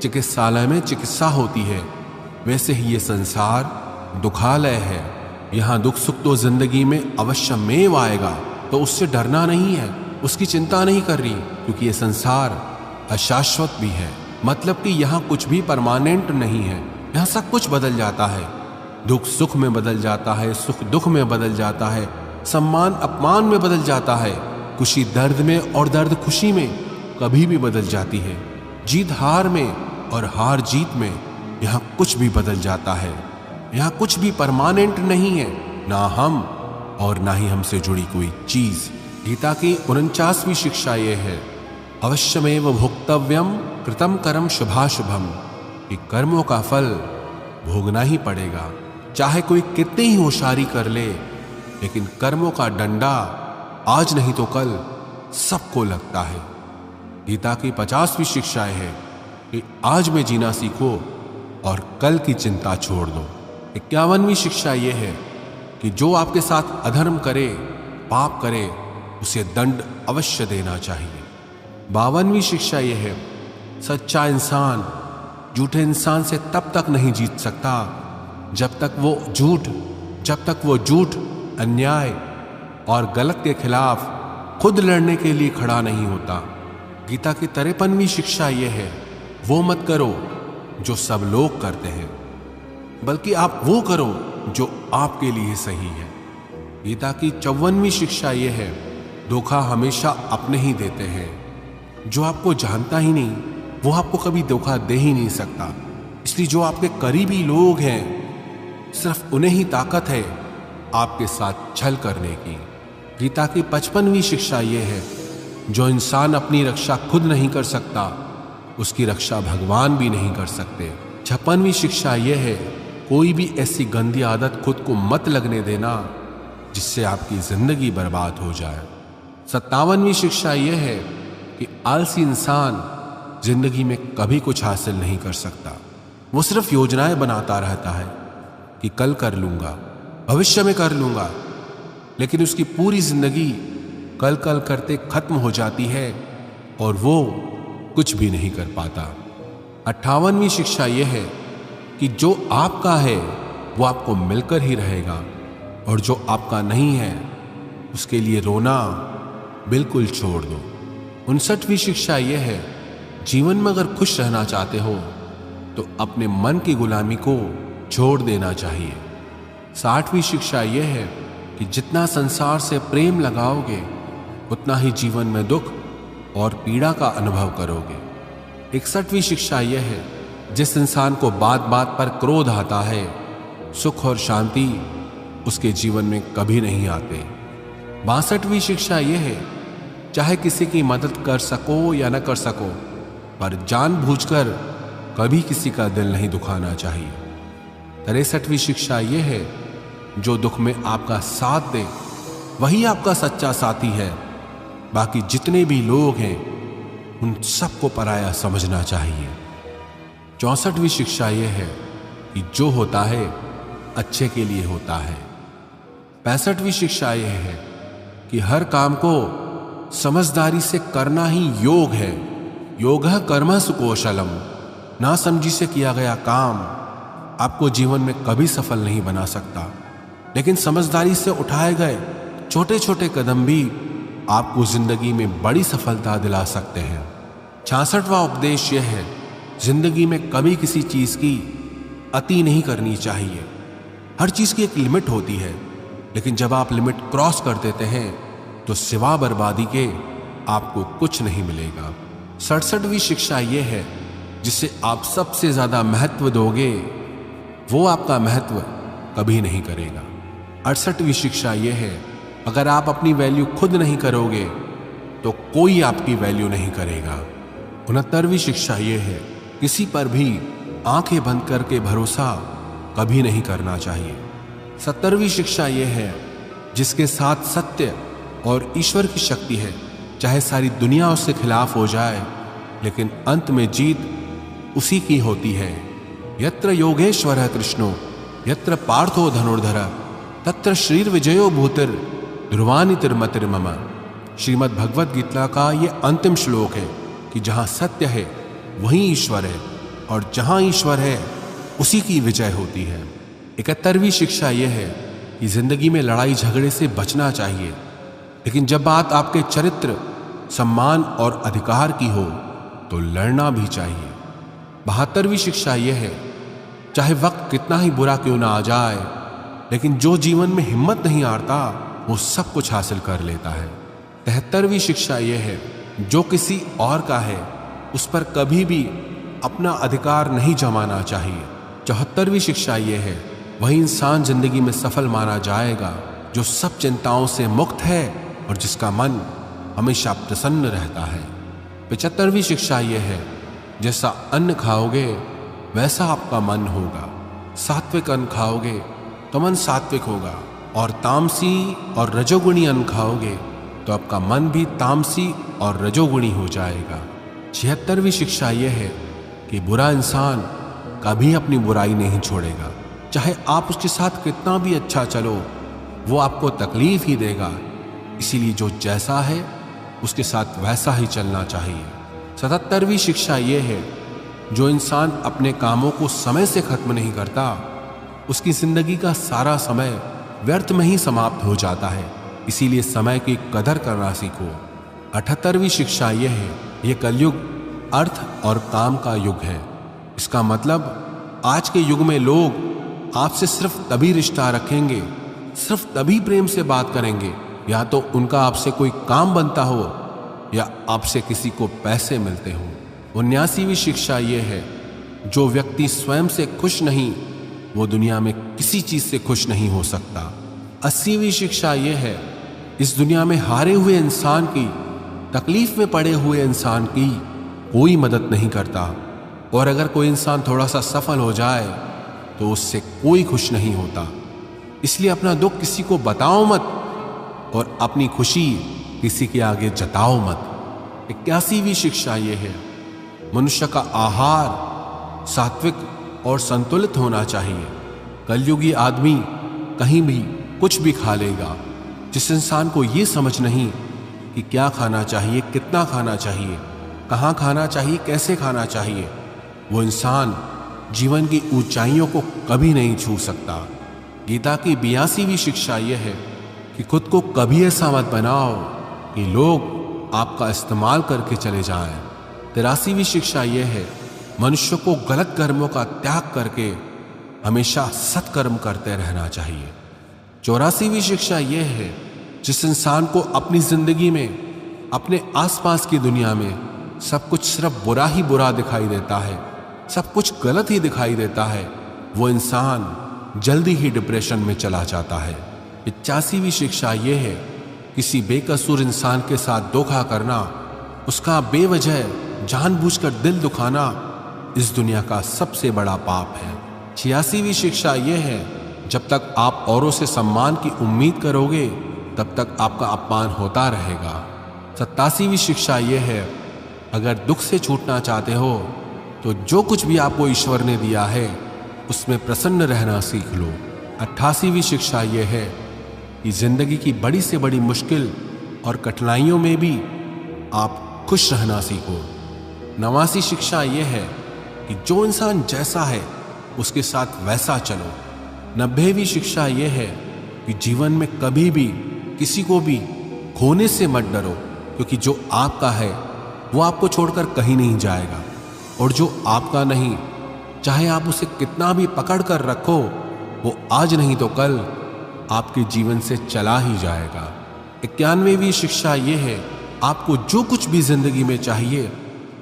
चिकित्सालय में चिकित्सा होती है, वैसे ही ये संसार दुखालय है। यहाँ दुख सुख तो जिंदगी में अवश्यमेव आएगा, तो उससे डरना नहीं है, उसकी चिंता नहीं कर रही, क्योंकि ये संसार अशाश्वत भी है। मतलब कि यहाँ कुछ भी परमानेंट नहीं है, यहाँ सब कुछ बदल जाता है। दुख सुख में बदल जाता है, सुख दुख में बदल जाता है, सम्मान अपमान में बदल जाता है, खुशी दर्द में और दर्द खुशी में कभी भी बदल जाती है। जीत हार में और हार जीत में यहाँ कुछ भी बदल जाता है। यहाँ कुछ भी परमानेंट नहीं है, ना हम और ना ही हमसे जुड़ी कोई चीज। गीता की 49वीं शिक्षा यह है, अवश्यमेव भोक्तव्यम कृतम कर्म शुभाशुभम, कि कर्मों का फल भोगना ही पड़ेगा, चाहे कोई कितनी ही होशियारी कर ले, लेकिन कर्मों का डंडा आज नहीं तो कल सबको लगता है। गीता की 50वीं शिक्षा है कि आज में जीना सीखो और कल की चिंता छोड़ दो। 51वीं शिक्षा यह है कि जो आपके साथ अधर्म करे, पाप करे, उसे दंड अवश्य देना चाहिए। 52वीं शिक्षा यह है, सच्चा इंसान झूठे इंसान से तब तक नहीं जीत सकता जब तक वो झूठ, अन्याय और गलत के खिलाफ खुद लड़ने के लिए खड़ा नहीं होता। गीता की 53वीं शिक्षा यह है, वो मत करो जो सब लोग करते हैं, बल्कि आप वो करो जो आपके लिए सही है। गीता की 54वीं शिक्षा यह है, धोखा हमेशा अपने ही देते हैं। जो आपको जानता ही नहीं वो आपको कभी धोखा दे ही नहीं सकता। इसलिए जो आपके करीबी लोग हैं, सिर्फ उन्हें ही ताकत है आपके साथ छल करने की। गीता की 55वीं शिक्षा यह है, जो इंसान अपनी रक्षा खुद नहीं कर सकता, उसकी रक्षा भगवान भी नहीं कर सकते। 56वीं शिक्षा यह है, कोई भी ऐसी गंदी आदत खुद को मत लगने देना जिससे आपकी जिंदगी बर्बाद हो जाए। 57वीं शिक्षा यह है कि आलसी इंसान जिंदगी में कभी कुछ हासिल नहीं कर सकता। वो सिर्फ योजनाएं बनाता रहता है कि कल कर लूंगा, भविष्य में कर लूंगा, लेकिन उसकी पूरी जिंदगी कल कल करते खत्म हो जाती है और वो कुछ भी नहीं कर पाता। 58वीं शिक्षा यह है कि जो आपका है वो आपको मिलकर ही रहेगा और जो आपका नहीं है उसके लिए रोना बिल्कुल छोड़ दो। 59वीं शिक्षा यह है, जीवन में अगर खुश रहना चाहते हो तो अपने मन की गुलामी को छोड़ देना चाहिए। 60वीं शिक्षा यह है कि जितना संसार से प्रेम लगाओगे उतना ही जीवन में दुख और पीड़ा का अनुभव करोगे। 61वीं शिक्षा यह है, जिस इंसान को बात बात पर क्रोध आता है, सुख और शांति उसके जीवन में कभी नहीं आते। 62वीं शिक्षा यह है, चाहे किसी की मदद कर सको या न कर सको, पर जानबूझकर कभी किसी का दिल नहीं दुखाना चाहिए। 63वीं शिक्षा यह है, जो दुख में आपका साथ दे वही आपका सच्चा साथी है। बाकी जितने भी लोग हैं उन सबको पराया समझना चाहिए। 64वीं शिक्षा यह है कि जो होता है अच्छे के लिए होता है। 65वीं शिक्षा यह है कि हर काम को समझदारी से करना ही योग है। योगः कर्मसु सुकौशलम। ना समझी से किया गया काम आपको जीवन में कभी सफल नहीं बना सकता, लेकिन समझदारी से उठाए गए छोटे छोटे कदम भी आपको जिंदगी में बड़ी सफलता दिला सकते हैं। 66वां उपदेश यह है, जिंदगी में कभी किसी चीज की अति नहीं करनी चाहिए। हर चीज की एक लिमिट होती है, लेकिन जब आप लिमिट क्रॉस कर देते हैं तो सिवा बर्बादी के आपको कुछ नहीं मिलेगा। 67वीं शिक्षा यह है, जिसे आप सबसे ज्यादा महत्व दोगे वो आपका महत्व कभी नहीं करेगा। 68वीं शिक्षा यह है, अगर आप अपनी वैल्यू खुद नहीं करोगे तो कोई आपकी वैल्यू नहीं करेगा। 69वीं शिक्षा यह है, किसी पर भी आंखें बंद करके भरोसा कभी नहीं करना चाहिए। 70वीं शिक्षा यह है, जिसके साथ सत्य और ईश्वर की शक्ति है, चाहे सारी दुनिया उसके खिलाफ हो जाए, लेकिन अंत में जीत उसी की होती है। यत्र योगेश्वरः कृष्णो यत्र पार्थो धनुर्धर तत्र श्रीर विजयो भूतिर ध्रुवानि तिर्मतिर्मम। श्रीमद् भगवद गीता का ये अंतिम श्लोक है कि जहां सत्य है वहीं ईश्वर है और जहां ईश्वर है उसी की विजय होती है। 71वीं शिक्षा यह है कि जिंदगी में लड़ाई झगड़े से बचना चाहिए, लेकिन जब बात आपके चरित्र, सम्मान और अधिकार की हो तो लड़ना भी चाहिए। 72वीं शिक्षा यह है, चाहे वक्त कितना ही बुरा क्यों ना आ जाए, लेकिन जो जीवन में हिम्मत नहीं हारता वो सब कुछ हासिल कर लेता है। 73वीं शिक्षा यह है, जो किसी और का है उस पर कभी भी अपना अधिकार नहीं जमाना चाहिए। 74वीं शिक्षा यह है, वही इंसान जिंदगी में सफल माना जाएगा जो सब चिंताओं से मुक्त है और जिसका मन हमेशा प्रसन्न रहता है। 75वीं शिक्षा यह है, जैसा अन्न खाओगे वैसा आपका मन होगा। सात्विक अन्न खाओगे तो मन सात्विक होगा, और तामसी और रजोगुणी अन्न खाओगे तो आपका मन भी तामसी और रजोगुणी हो जाएगा। 76वीं शिक्षा यह है कि बुरा इंसान कभी अपनी बुराई नहीं छोड़ेगा। चाहे आप उसके साथ कितना भी अच्छा चलो, वो आपको तकलीफ ही देगा। इसीलिए जो जैसा है उसके साथ वैसा ही चलना चाहिए। 77वीं शिक्षा यह है, जो इंसान अपने कामों को समय से खत्म नहीं करता, उसकी जिंदगी का सारा समय व्यर्थ में ही समाप्त हो जाता है। इसीलिए समय की कदर करना सीखो। 78वीं शिक्षा यह है, यह कलयुग अर्थ और काम का युग है। इसका मतलब आज के युग में लोग आपसे सिर्फ तभी रिश्ता रखेंगे, सिर्फ तभी प्रेम से बात करेंगे, या तो उनका आपसे कोई काम बनता हो या आपसे किसी को पैसे मिलते हो। 79वीं शिक्षा यह है, जो व्यक्ति स्वयं से खुश नहीं, वो दुनिया में किसी चीज से खुश नहीं हो सकता। 80वीं शिक्षा यह है, इस दुनिया में हारे हुए इंसान की, तकलीफ में पड़े हुए इंसान की कोई मदद नहीं करता, और अगर कोई इंसान थोड़ा सा सफल हो जाए तो उससे कोई खुश नहीं होता। इसलिए अपना दुख किसी को बताओ मत और अपनी खुशी किसी के आगे जताओ मत। 81वीं शिक्षा यह है, मनुष्य का आहार सात्विक और संतुलित होना चाहिए। कलयुगी आदमी कहीं भी कुछ भी खा लेगा। जिस इंसान को ये समझ नहीं कि क्या खाना चाहिए, कितना खाना चाहिए, कहाँ खाना चाहिए, कैसे खाना चाहिए, वो इंसान जीवन की ऊंचाइयों को कभी नहीं छू सकता। गीता की 82वीं शिक्षा यह है कि खुद को कभी ऐसा मत बनाओ कि लोग आपका इस्तेमाल करके चले जाएं। 83वीं शिक्षा यह है, मनुष्य को गलत कर्मों का त्याग करके हमेशा सत्कर्म करते रहना चाहिए। 84वीं शिक्षा यह है, जिस इंसान को अपनी जिंदगी में, अपने आसपास की दुनिया में सब कुछ सिर्फ बुरा ही बुरा दिखाई देता है, सब कुछ गलत ही दिखाई देता है, वो इंसान जल्दी ही डिप्रेशन में चला जाता है। 85वीं शिक्षा यह है, किसी बेकसूर इंसान के साथ धोखा करना, उसका बेवजह जानबूझकर दिल दुखाना इस दुनिया का सबसे बड़ा पाप है। 86वीं शिक्षा यह है, जब तक आप औरों से सम्मान की उम्मीद करोगे तब तक आपका अपमान होता रहेगा। 87वीं शिक्षा यह है, अगर दुख से छूटना चाहते हो तो जो कुछ भी आपको ईश्वर ने दिया है उसमें प्रसन्न रहना सीख लो। 88वीं शिक्षा यह है कि जिंदगी की बड़ी से बड़ी मुश्किल और कठिनाइयों में भी आप खुश रहना सीखो। 89वीं शिक्षा यह है कि जो इंसान जैसा है उसके साथ वैसा चलो। 90वीं शिक्षा यह है कि जीवन में कभी भी किसी को भी खोने से मत डरो, क्योंकि जो आपका है वो आपको छोड़कर कहीं नहीं जाएगा, और जो आपका नहीं, चाहे आप उसे कितना भी पकड़ कर रखो, वो आज नहीं तो कल आपके जीवन से चला ही जाएगा। 91वीं शिक्षा यह है, आपको जो कुछ भी जिंदगी में चाहिए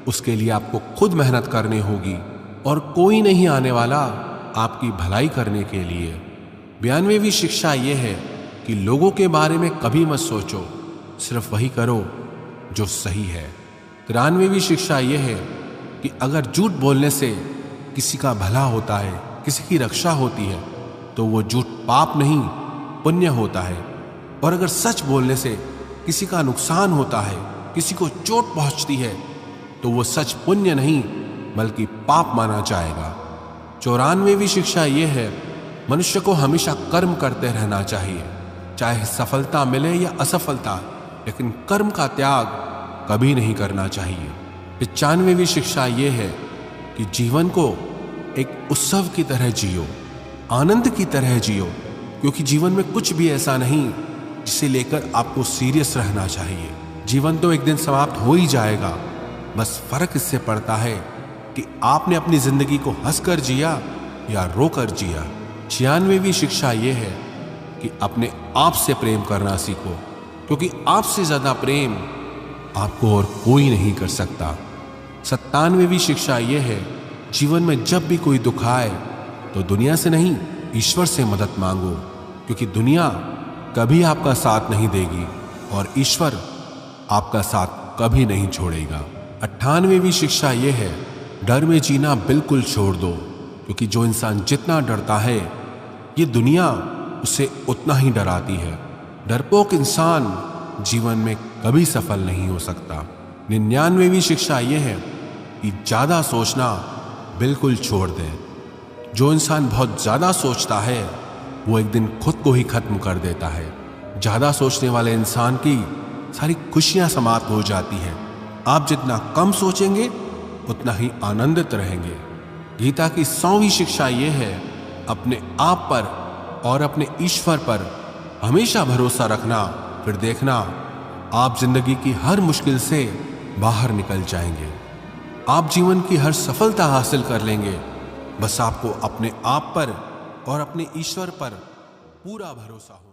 उसके लिए आपको खुद मेहनत करनी होगी, और कोई नहीं आने वाला आपकी भलाई करने के लिए। 92वीं शिक्षा यह है कि लोगों के बारे में कभी मत सोचो, सिर्फ वही करो जो सही है। 93वीं शिक्षा यह है कि अगर झूठ बोलने से किसी का भला होता है, किसी की रक्षा होती है, तो वो झूठ पाप नहीं पुण्य होता है, और अगर सच बोलने से किसी का नुकसान होता है, किसी को चोट पहुंचती है, तो वो सच पुण्य नहीं बल्कि पाप माना जाएगा। 94वीं शिक्षा यह है, मनुष्य को हमेशा कर्म करते रहना चाहिए, चाहे सफलता मिले या असफलता, लेकिन कर्म का त्याग कभी नहीं करना चाहिए। 95वीं शिक्षा यह है कि जीवन को एक उत्सव की तरह जियो, आनंद की तरह जियो, क्योंकि जीवन में कुछ भी ऐसा नहीं जिसे लेकर आपको सीरियस रहना चाहिए। जीवन तो एक दिन समाप्त हो ही जाएगा, बस फर्क इससे पड़ता है कि आपने अपनी जिंदगी को हंसकर जिया या रोकर जिया। 96वीं शिक्षा यह है कि अपने आप से प्रेम करना सीखो, क्योंकि आपसे ज्यादा प्रेम आपको और कोई नहीं कर सकता। 97वीं शिक्षा यह है, जीवन में जब भी कोई दुख आए तो दुनिया से नहीं ईश्वर से मदद मांगो, क्योंकि दुनिया कभी आपका साथ नहीं देगी और ईश्वर आपका साथ कभी नहीं छोड़ेगा। 98वीं शिक्षा यह है, डर में जीना बिल्कुल छोड़ दो, क्योंकि जो इंसान जितना डरता है ये दुनिया उसे उतना ही डराती है। डरपोक इंसान जीवन में कभी सफल नहीं हो सकता। 99वीं शिक्षा यह है कि ज्यादा सोचना बिल्कुल छोड़ दे। जो इंसान बहुत ज्यादा सोचता है वो एक दिन खुद को ही खत्म कर देता है। ज्यादा सोचने वाले इंसान की सारी खुशियां समाप्त हो जाती हैं। आप जितना कम सोचेंगे उतना ही आनंदित रहेंगे। गीता की 100वीं शिक्षा यह है, अपने आप पर और अपने ईश्वर पर हमेशा भरोसा रखना, फिर देखना आप जिंदगी की हर मुश्किल से बाहर निकल जाएंगे। आप जीवन की हर सफलता हासिल कर लेंगे। बस आपको अपने आप पर और अपने ईश्वर पर पूरा भरोसा हो।